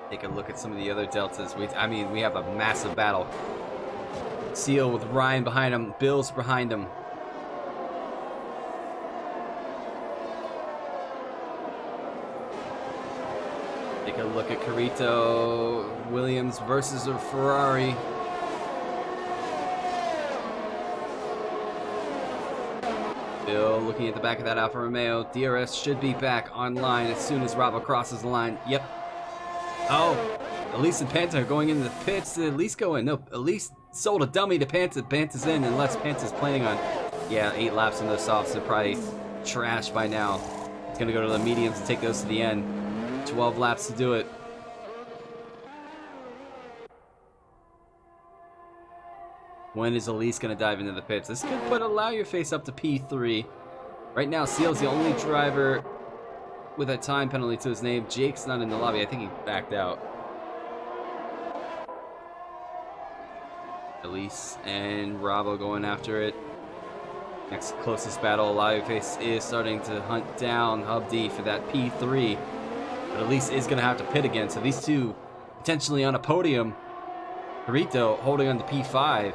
Take a look at some of the other deltas. We have a massive battle. Seal with Ryan behind him. Bill's behind him. Take a look at Carrito. Williams versus a Ferrari. Bill looking at the back of that Alfa Romeo. DRS should be back online as soon as Bravo crosses the line. Yep. Oh, Elise and Panta are going into the pits. Did Elise go in? No, Elise sold a dummy to Panta. Panta's in unless Panta's planning on, 8 laps in those softs. They're probably trashed by now. It's going to go to the mediums and take those to the end. 12 laps to do it. When is Elise going to dive into the pits? This could put Allow Your Face up to P3. Right now, Seal's the only driver with a time penalty to his name. Jake's not in the lobby. I think he backed out. Elise and Bravo going after it. Next closest battle, Allow Your Face is starting to hunt down Hub D for that P3. But Elise is going to have to pit again. So these two potentially on a podium. Carrito holding on to P5.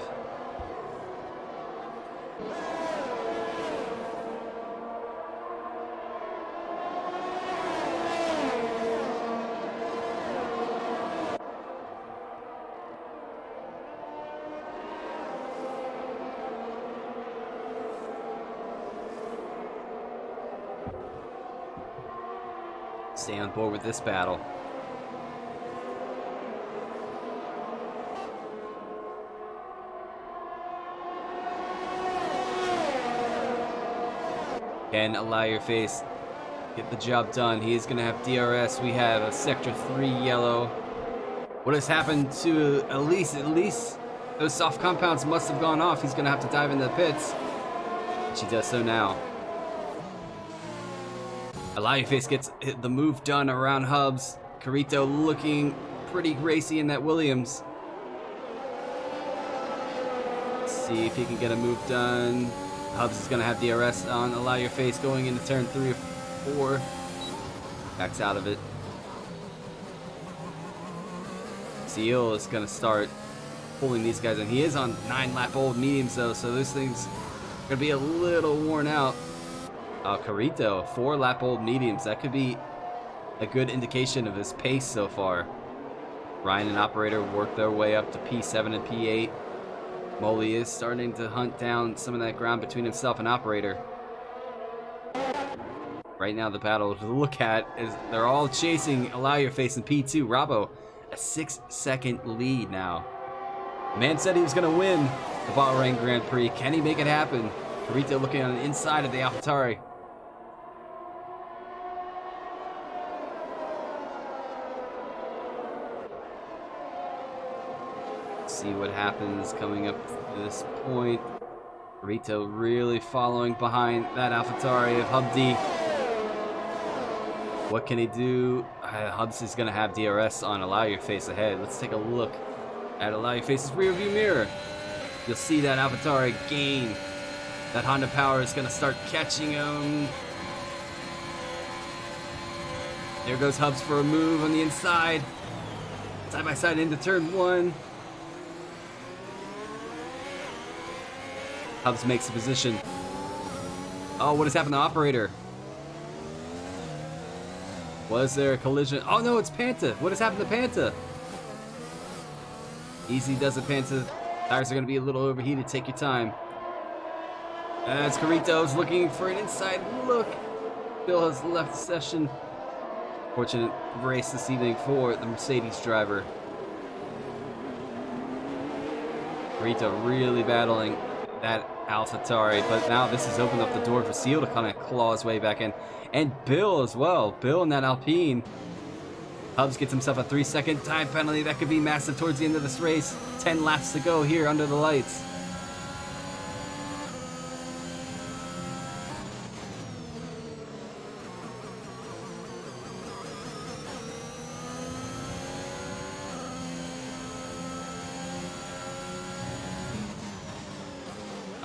Stay on board with this battle. Can Allow Your Face get the job done? He is going to have DRS. We have a Sector 3 yellow. What has happened to Elise? At least those soft compounds must have gone off. He's going to have to dive into the pits. She does so now. Allow Your Face gets the move done around Hubs. Carrito looking pretty racy in that Williams. Let's see if he can get a move done. Hubs is going to have DRS on Allow Your Face going into turn 3 or 4. Backs out of it. Seal is going to start pulling these guys in. He is on 9-lap old mediums though, so this thing's going to be a little worn out. Carrito, 4-lap old mediums. That could be a good indication of his pace so far. Ryan and Operator work their way up to P7 and P8. Molly is starting to hunt down some of that ground between himself and Operator. Right now the battle to look at is they're all chasing Allow Your Face in P2. Bravo, a 6-second lead now. Man said he was going to win. the Bahrain Grand Prix. Can he make it happen? Carito looking on the inside of the AlphaTauri. See what happens coming up to this point. Carito really following behind that AlphaTauri of Hubdi. What can he do? Hubs is going to have DRS on Allow Your Face ahead. Let's take a look at Allow Your Face's rear view mirror. You'll see that AlphaTauri gain. That Honda power is going to start catching him. There goes Hubs for a move on the inside. Side by side into turn 1. Hubs makes the position. Oh, what has happened to Operator? Was there a collision? Oh no, it's Panta. What has happened to Panta? Easy does it, Panta. Tires are going to be a little overheated. Take your time. As Carito's looking for an inside look. Bill has left the session. Fortunate race this evening for the Mercedes driver. Carito really battling that AlphaTauri, but now this has opened up the door for Seal to kind of claw his way back in. And Bill as well. Bill in that Alpine. Hubs gets himself a 3-second time penalty. That could be massive towards the end of this race. 10 laps to go here under the lights.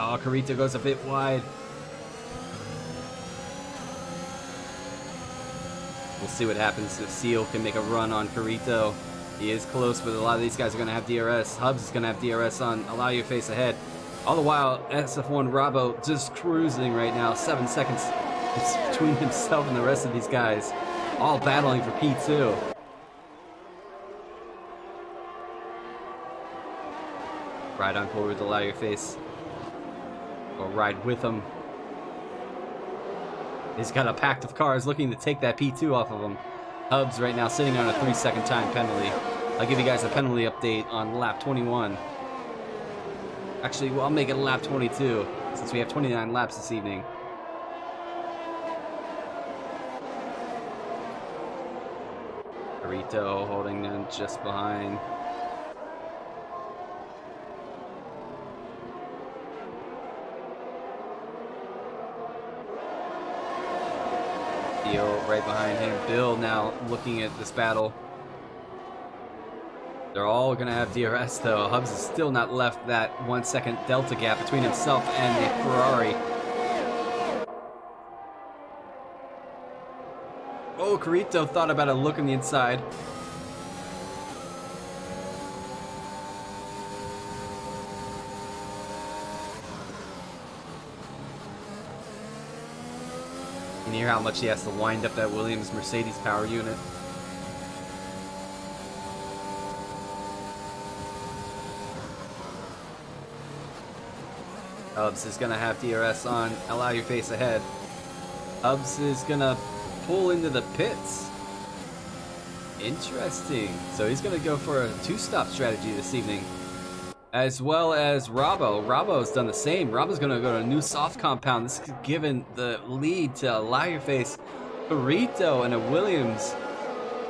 Oh, Carito goes a bit wide. We'll see what happens if Seal can make a run on Carito. He is close, but a lot of these guys are going to have DRS. Hubs is going to have DRS on Allow Your Face ahead. All the while, SF1 Rabo just cruising right now. 7 seconds between himself and the rest of these guys. All battling for P2. Ride on forward with Allow Your Face. Or ride with him. He's got a pack of cars looking to take that P2 off of him. Hubs right now sitting on a 3-second time penalty. I'll give you guys a penalty update on lap 21. Actually, well, I'll make it lap 22 since we have 29 laps this evening. Carito holding them just behind. Right behind him. Bill now looking at this battle. They're all going to have DRS though. Hubs is still not left that 1 second delta gap between himself and the Ferrari. Oh, Carito thought about a look on the inside. You can hear how much he has to wind up that Williams Mercedes power unit. Hubs is going to have DRS on Allow Your Face ahead. Hubs is going to pull into the pits. Interesting. So he's going to go for a 2-stop strategy this evening. As well as Rabo. Rabo's done the same. Rabo's going to go to a new soft compound. This is given the lead to Allow Your Face. Carito and a Williams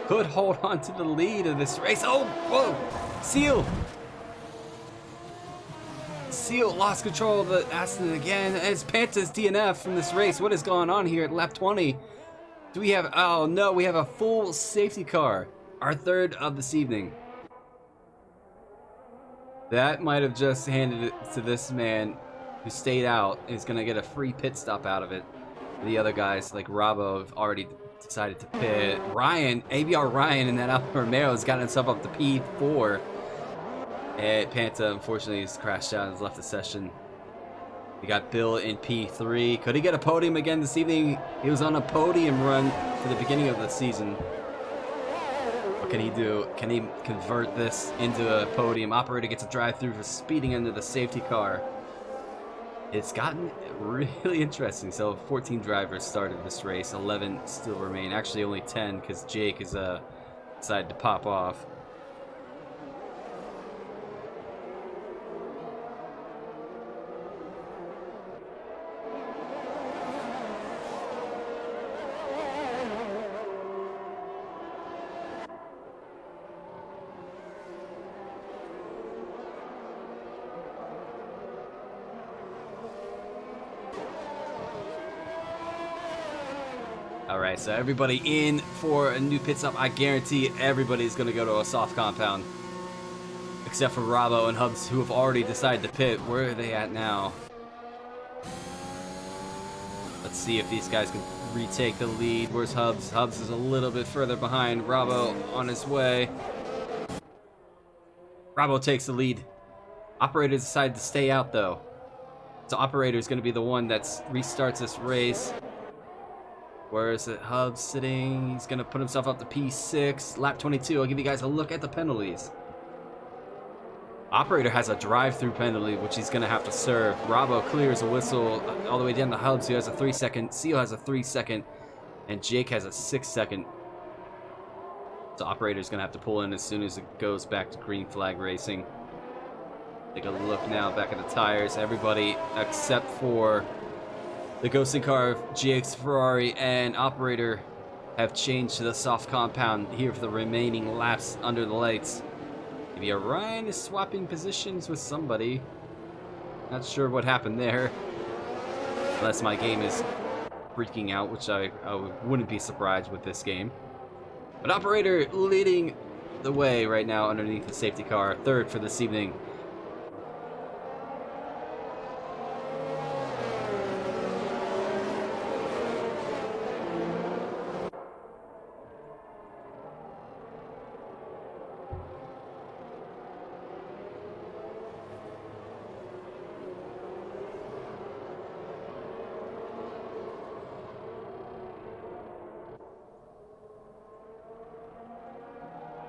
could hold on to the lead of this race. Oh, whoa! Seal! Seal lost control of the Aston again. It's Panta's DNF from this race. What is going on here at lap 20? Do we have... Oh, no. We have a full safety car. Our third of this evening. That might have just handed it to this man who stayed out. Is going to get a free pit stop out of it. The other guys, like Rabo, have already decided to pit. Ryan, ABR Ryan in that Alfa Romeo has gotten himself up to P4. And Panta, unfortunately, has crashed out and has left the session. We got Bill in P3. Could he get a podium again this evening? He was on a podium run for the beginning of the season. What can he do? Can he convert this into a podium? Operator gets a drive-through for speeding into the safety car. It's gotten really interesting. So 14 drivers started this race. 11 still remain. Actually, only 10 because Jake has decided to pop off. All right, so everybody in for a new pit stop. I guarantee everybody's going to go to a soft compound. Except for Rabo and Hubs, who have already decided to pit. Where are they at now? Let's see if these guys can retake the lead. Where's Hubs? Hubs is a little bit further behind. Rabo on his way. Rabo takes the lead. Operator decided to stay out, though. So Operator is going to be the one that restarts this race. Where is it? Hubs sitting. He's going to put himself up to P6. Lap 22. I'll give you guys a look at the penalties. Operator has a drive-through penalty, which he's going to have to serve. Rabo clears a whistle all the way down to Hubs, who has a 3-second. Seal has a 3-second. And Jake has a 6-second. So Operator's going to have to pull in as soon as it goes back to green flag racing. Take a look now back at the tires. Everybody except for the ghosting car of Jake's Ferrari and Operator have changed to the soft compound here for the remaining laps under the lights. Maybe Orion is swapping positions with somebody. Not sure what happened there. Unless my game is freaking out, which I wouldn't be surprised with this game. But Operator leading the way right now underneath the safety car. Third for this evening.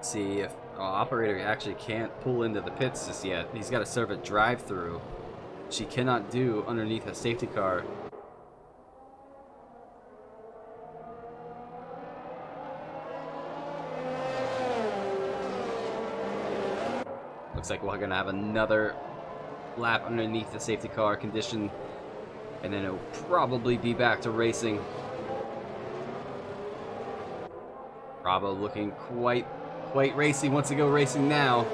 See if Operator actually can't pull into the pits just yet. He's got to serve a drive-through, which he cannot do underneath a safety car. Looks like we're gonna have another lap underneath the safety car condition, and then it'll probably be back to racing. Bravo looking quite racy, wants to go racing now.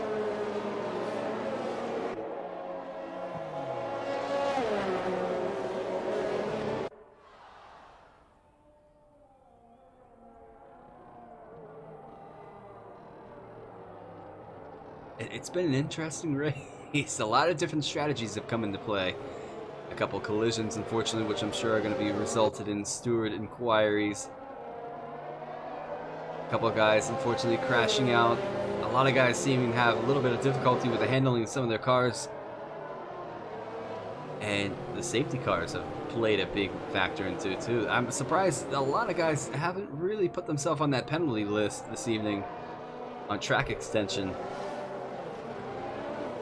It's been an interesting race. A lot of different strategies have come into play. A couple collisions, unfortunately, which I'm sure are going to be resulted in steward inquiries. A couple of guys, unfortunately, crashing out. A lot of guys seeming to have a little bit of difficulty with the handling of some of their cars. And the safety cars have played a big factor into it, too. I'm surprised a lot of guys haven't really put themselves on that penalty list this evening on track extension.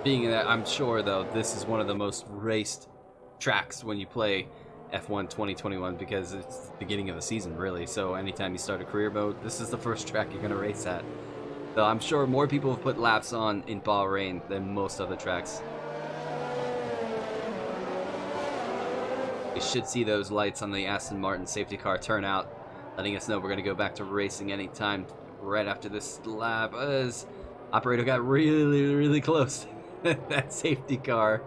Being that, I'm sure, though, this is one of the most raced tracks when you play F1 2021 because it's the beginning of the season, really. So anytime you start a career mode, this is the first track you're going to race at. So I'm sure more people have put laps on in Bahrain than most other tracks. We should see those lights on the Aston Martin safety car turn out, letting us know we're going to go back to racing anytime right after this lap. As Operator got really close to that safety car.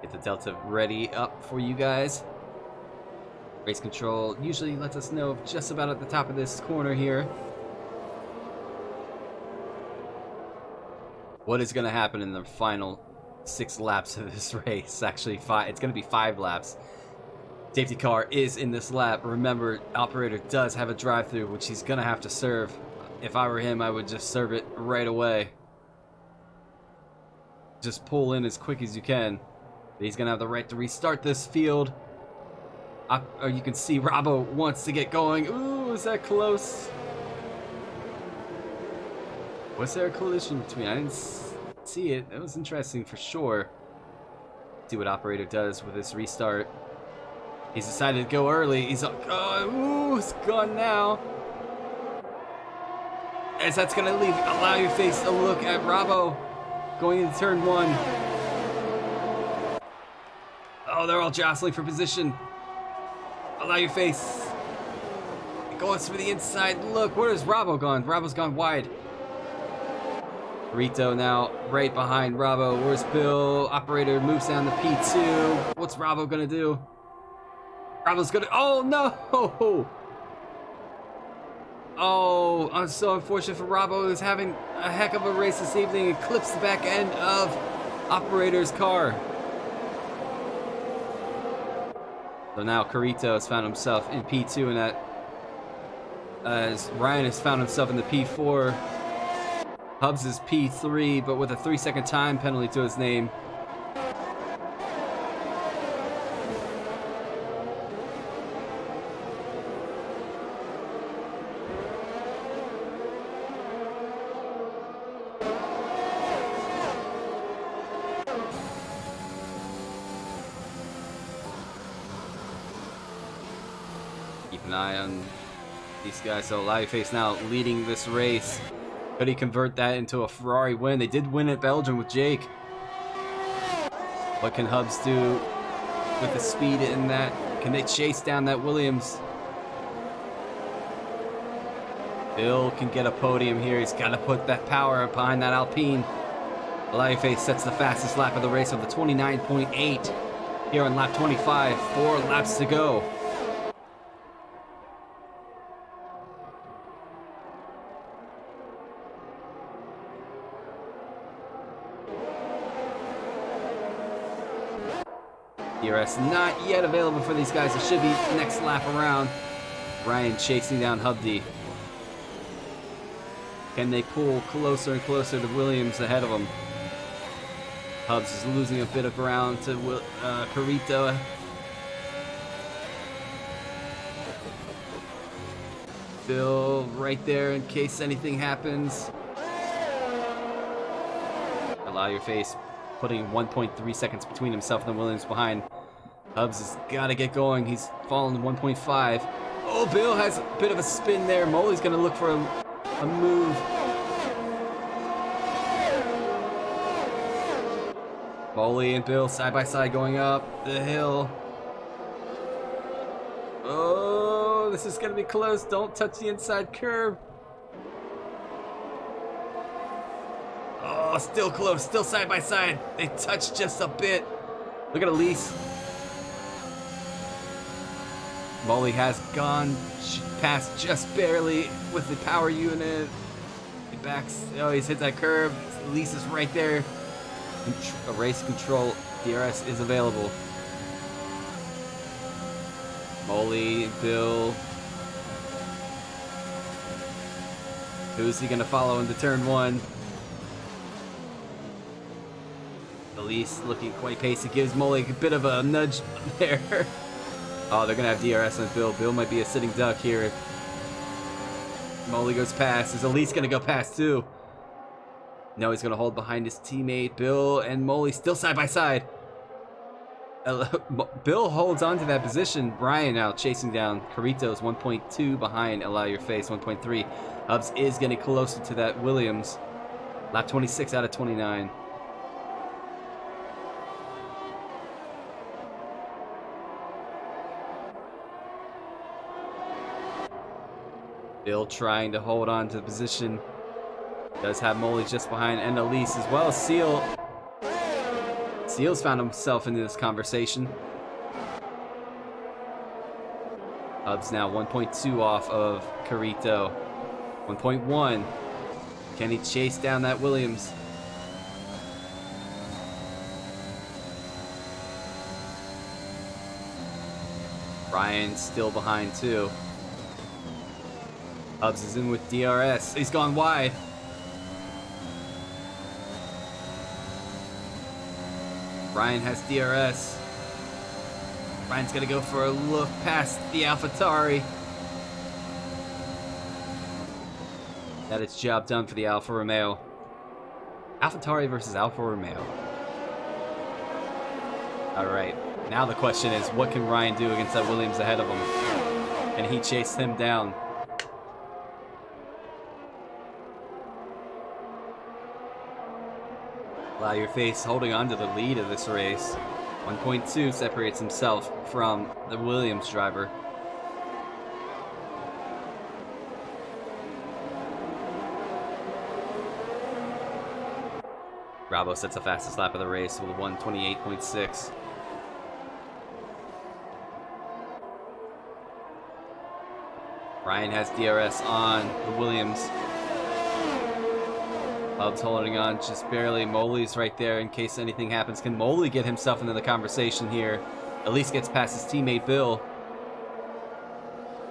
Get the Delta ready up for you guys. Race control usually lets us know just about at the top of this corner here what is going to happen in the final 6 laps of this race. Actually, 5. It's going to be 5 laps. Safety car is in this lap. Remember, Operator does have a drive-through, which he's going to have to serve. If I were him, I would just serve it right away. Just pull in as quick as you can. He's going to have the right to restart this field. Or you can see Rabo wants to get going. Ooh, is that close? Was there a collision between? I didn't see it. That was interesting for sure. See what Operator does with this restart. He's decided to go early. He's like, ooh, it's gone now. As that's going to allow you to face a look at Rabo going into turn 1. Oh, they're all jostling for position. Allow your face. It goes for the inside. Look, where has Rabo gone? Rabo's gone wide. Rito now right behind Bravo. Where's Bill? Operator moves down to P2. What's Bravo gonna do? Bravo's gonna, oh no! Oh, I'm so unfortunate for Bravo, who's having a heck of a race this evening and clips the back end of Operator's car. So now Carrito has found himself in P2, and that as Ryan has found himself in the P4. Hubs is P3, but with a 3-second time penalty to his name. Keep an eye on these guys. So Face now leading this race. Could he convert that into a Ferrari win? They did win at Belgium with Jake. What can Hubs do with the speed in that? Can they chase down that Williams? Bill can get a podium here. He's got to put that power behind that Alpine. Face sets the fastest lap of the race with a 29.8 here on lap 25. 4 laps to go. DRS not yet available for these guys. It should be next lap around. Ryan chasing down Hubdy. Can they pull closer and closer to Williams ahead of them? Hubs is losing a bit of ground to Carrito. Bill right there in case anything happens. Face putting 1.3 seconds between himself and the Williams behind. Hubs has got to get going. He's fallen to 1.5. Oh, Bill has a bit of a spin there. Molly's going to look for a move. Molly and Bill side by side going up the hill. Oh, this is going to be close. Don't touch the inside curve. Oh, still close, still side by side. They touch just a bit. Look at Elise. Molly has gone past just barely with the power unit. He backs. Oh, he's hit that curve. Elise is right there. Race control DRS is available. Molly, Bill. Who's he gonna follow into turn 1? Elise looking quite pacey, gives Molly a bit of a nudge there. Oh, they're gonna have DRS on Bill. Bill might be a sitting duck here. Molly goes past. Is Elise gonna go past too? No, he's gonna hold behind his teammate. Bill and Molly still side by side. Bill holds on to that position. Brian now chasing down. Carrito's 1.2 behind. Face 1.3. Hubs is getting closer to that Williams. Lap 26 out of 29. Bill trying to hold on to the position. Does have Molly just behind, and Elise as well. Seal. Seal's found himself into this conversation. Hubs now 1.2 off of Carrito. 1.1. Can he chase down that Williams? Ryan still behind too. Hubs is in with DRS. He's gone wide. Ryan has DRS. Ryan's gonna go for a look past the AlphaTauri. That is job done for the Alfa Romeo. AlphaTauri versus Alfa Romeo. Alright, now the question is, what can Ryan do against that Williams ahead of him? Can he chase him down? Face holding on to the lead of this race. 1.2 separates himself from the Williams driver. Bravo sets the fastest lap of the race with a 1:28.6. Ryan has DRS on the Williams. Hub's holding on just barely. Moley's right there in case anything happens. Can Moley get himself into the conversation here? At least gets past his teammate Bill.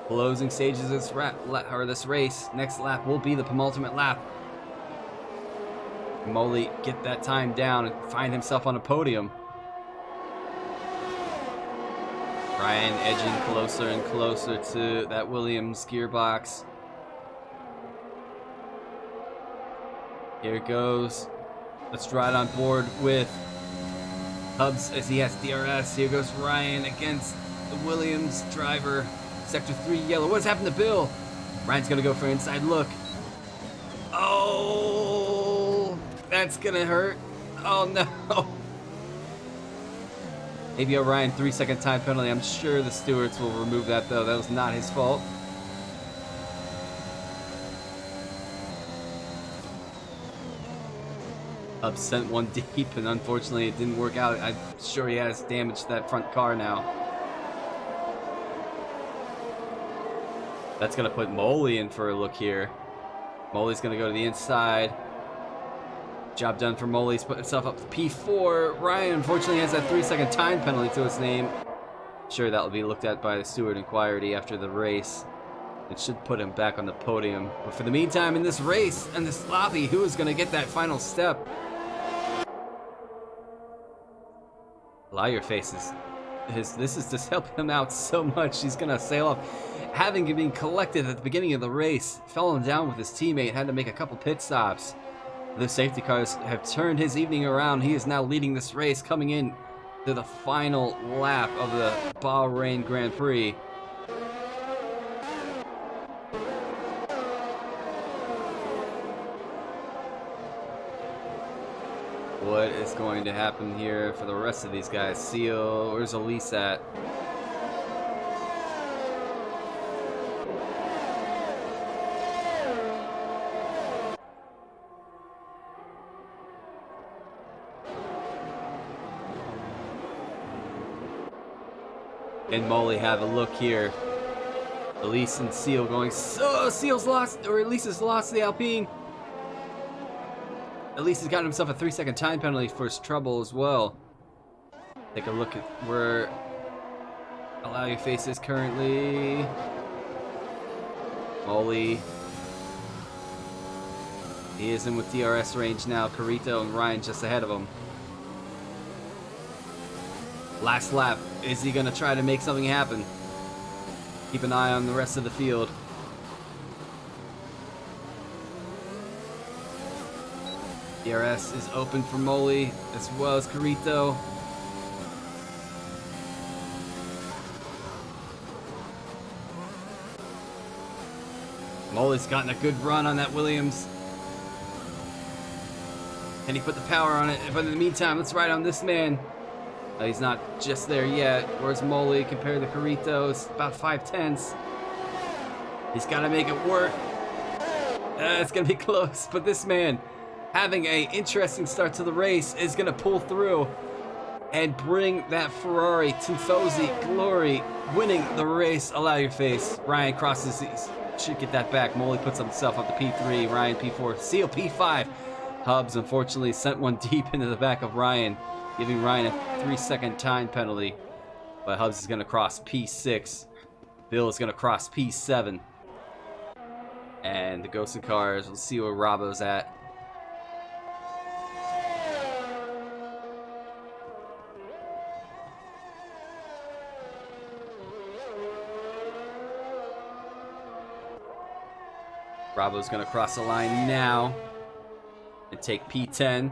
Closing stages of this race. Next lap will be the penultimate lap. Moley get that time down and find himself on a podium. Ryan edging closer and closer to that Williams gearbox. Here it goes. Let's ride on board with Hubs as he has DRS. Here goes Ryan against the Williams driver. Sector 3 yellow. What's happened to Bill? Ryan's gonna go for an inside look. Oh, that's gonna hurt. Oh no. Maybe a Ryan 3-second time penalty. I'm sure the stewards will remove that though. That was not his fault. Up sent one deep, and unfortunately it didn't work out. I'm sure he has damage to that front car now. That's going to put Moley in for a look here. Moley's going to go to the inside. Job done for Moley. He's put himself up to P4. Ryan unfortunately has that 3-second time penalty to his name. Sure, that will be looked at by the steward and quality after the race. It should put him back on the podium. But for the meantime, in this race and this lobby, who is going to get that final step? Allow your faces. This is just helping him out so much. He's going to sail off. Having been collected at the beginning of the race, fallen down with his teammate, had to make a couple pit stops. The safety cars have turned his evening around. He is now leading this race, coming in to the final lap of the Bahrain Grand Prix. What is going to happen here for the rest of these guys? Seal, where's Elise at? And Moley have a look here. Elise and Seal going, so Seal's lost, or Elise has lost the Alpine. Elise has gotten himself a 3-second time penalty for his trouble as well. Take a look at where Allow Your Face is currently. Moley. He is in with DRS range now. Carrito and Ryan just ahead of him. Last lap. Is he going to try to make something happen? Keep an eye on the rest of the field. DRS is open for Moley as well as Carrito. Moley's gotten a good run on that Williams. Can he put the power on it? But in the meantime, let's ride on this man. He's not just there yet. Where's Moley compared to Carrito? It's about 5/10. He's got to make it work. It's going to be close, but this man, having an interesting start to the race, is going to pull through and bring that Ferrari Tifosi glory, winning the race. Allow Your Face. Ryan crosses, should get that back. Moley puts himself up to P3, Ryan P4, Seal P5. Hubs unfortunately sent one deep into the back of Ryan, giving Ryan a 3-second time penalty. But Hubs is going to cross P6. Bill is going to cross P7. And the Ghosts and Cars, we'll see where Robbo's at. Bravo's going to cross the line now and take P10.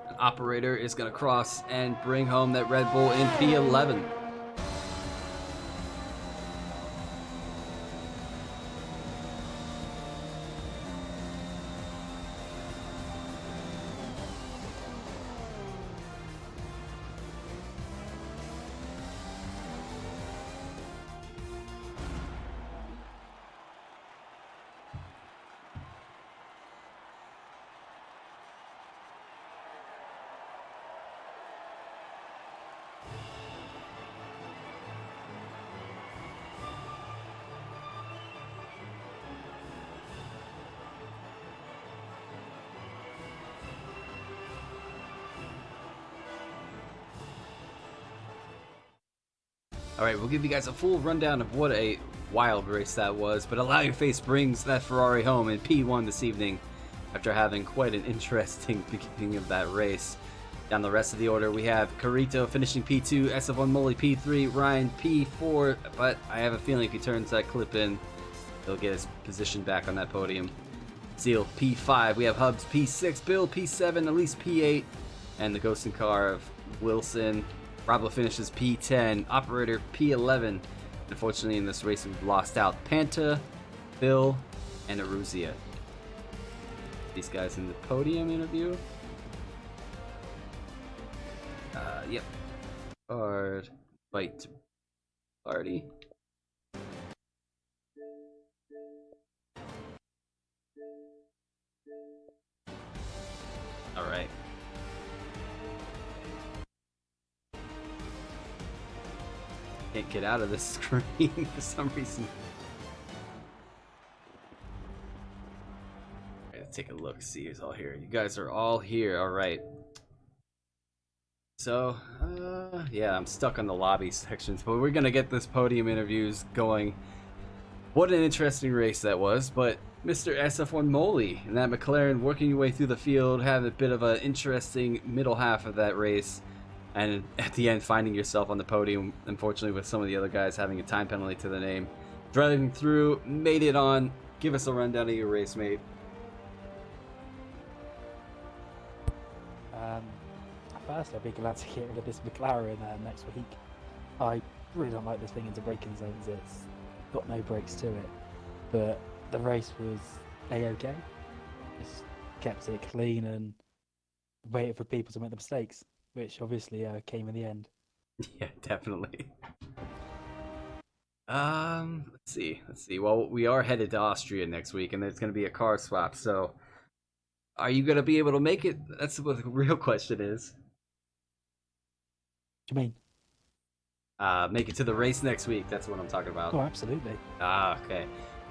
An operator is going to cross and bring home that Red Bull in P11. Alright, we'll give you guys a full rundown of what a wild race that was, but Allow Your Face brings that Ferrari home in P1 this evening after having quite an interesting beginning of that race. Down the rest of the order, we have Carito finishing P2, SF1 Molly P3, Ryan P4, but I have a feeling if he turns that clip in, he'll get his position back on that podium. Seal P5, we have Hubs P6, Bill P7, Elise P8, and the ghosting car of Wilson. Roblo finishes P10, Operator P11. Unfortunately, in this race, we've lost out Panta, Bill, and Aruzia. These guys in the podium interview. Yep. Hard fight to party. Alright. Can't get out of this screen for some reason. Let's take a look, see who's all here. You guys are all here, alright. So, yeah, I'm stuck on the lobby sections, but we're gonna get this podium interviews going. What an interesting race that was, but Mr. SF1 Molly and that McLaren working your way through the field, having a bit of an interesting middle half of that race, and at the end finding yourself on the podium, unfortunately with some of the other guys having a time penalty to the name. Driving through, made it on. Give us a rundown of your race, mate. First, I'd be glad to get rid of this McLaren next week. I really don't like this thing into braking zones. It's got no brakes to it. But the race was A-OK. Just kept it clean and waited for people to make the mistakes, which obviously came in the end. Yeah, definitely. Let's see. Well, we are headed to Austria next week, and there's going to be a car swap. So, are you going to be able to make it? That's what the real question is. What do you mean? Make it to the race next week. That's what I'm talking about. Oh, absolutely. Okay.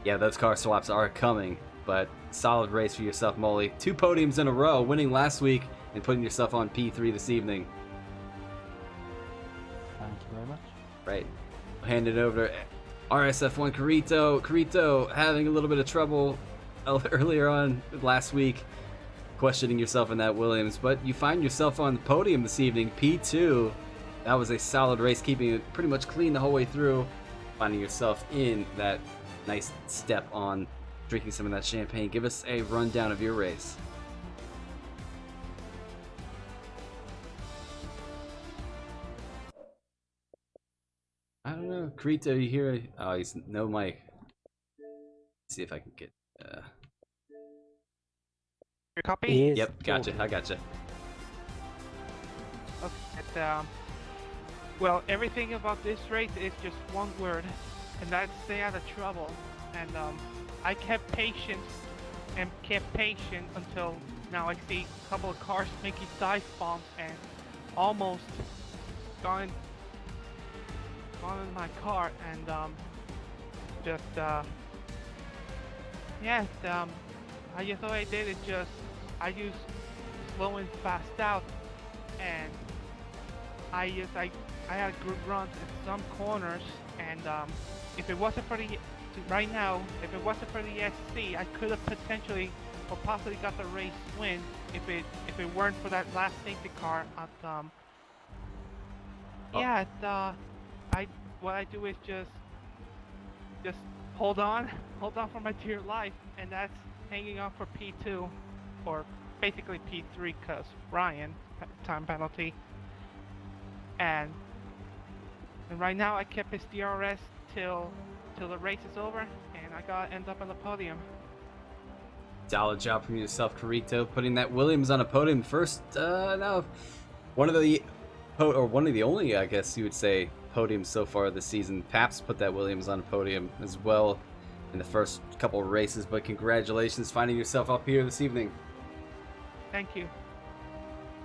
Yeah, those car swaps are coming, but solid race for yourself, Molly. 2 podiums in a row, winning last week and putting yourself on P3 this evening. Thank you very much. Right. I'll hand it over to RSF1 Carito. Carito having a little bit of trouble earlier on last week, questioning yourself in that Williams, but you find yourself on the podium this evening, P2. That was a solid race, keeping it pretty much clean the whole way through, finding yourself in that nice step on drinking some of that champagne. Give us a rundown of your race. I don't know, Carito, you hear? Oh, he's no mic. Let's see if I can get. Your copy? Yep, gotcha. I gotcha. Okay. Well, everything about this race is just one word, and that's stay out of trouble. And I kept patient until now. I see a couple of cars making dive bombs and almost gone in my car, and I just all I did is I used slow and fast out, and I had good runs in some corners, and if it wasn't for the SC, I could have potentially or possibly got the race win if it weren't for that last safety car at what I do is just hold on for my dear life, and that's hanging on for P2 or basically P3 because Ryan time penalty. And right now I kept his DRS till the race is over, and I gotta end up on the podium. Solid job from yourself, Carito, putting that Williams on a podium first. One of the only, I guess you would say, podiums so far this season. Paps put that Williams on a podium as well in the first couple of races, but congratulations finding yourself up here this evening. Thank you.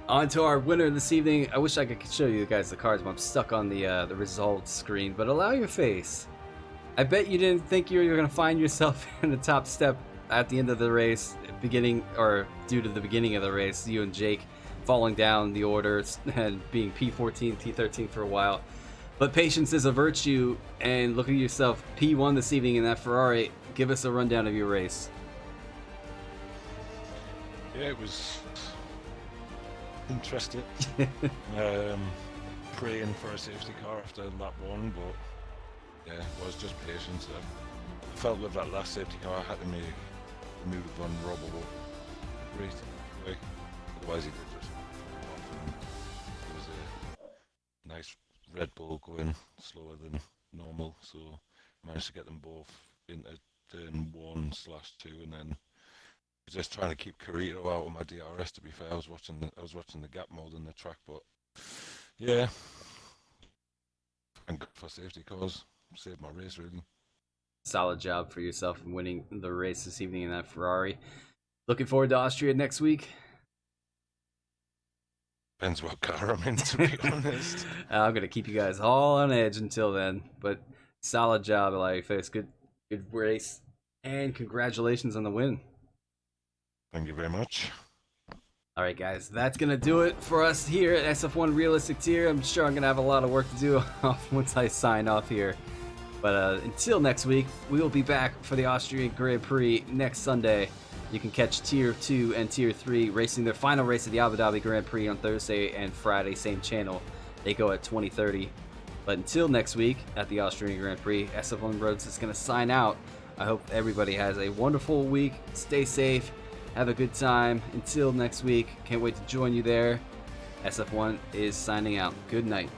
On to our winner this evening. I wish I could show you guys the cards, but I'm stuck on the results screen. But Allow Your Face. I bet you didn't think you were going to find yourself in the top step at the end of the race, due to the beginning of the race, you and Jake falling down the orders and being P14, P13 for a while. But patience is a virtue, and look at yourself, P1 this evening in that Ferrari. Give us a rundown of your race. Yeah, it was interesting. Praying for a safety car after lap 1, but yeah, it was just patience. I felt with that last safety car I had to make a move on Robbo right away. Otherwise he did just off, and there was a nice Red Bull going slower than normal, so I managed to get them both into turn 1/2, and then just trying to keep Carrito out of my DRS. To be fair, I was watching the gap more than the track, but yeah, and good for safety cars, saved my race really. Solid job for yourself in winning the race this evening in that Ferrari. Looking forward to Austria next week. Depends what car I'm in, to be honest. I'm gonna keep you guys all on edge until then, but solid job, Face. Good race, and congratulations on the win. Thank you very much. All right, guys, that's gonna do it for us here at SF1 Realistic Tier. I'm sure I'm gonna have a lot of work to do once I sign off here. But until next week, we will be back for the Austrian Grand Prix next Sunday. You can catch Tier 2 and Tier 3 racing their final race of the Abu Dhabi Grand Prix on Thursday and Friday, same channel. They go at 20:30. But until next week at the Austrian Grand Prix, SF1 Roads is going to sign out. I hope everybody has a wonderful week. Stay safe. Have a good time. Until next week, can't wait to join you there. SF1 is signing out. Good night.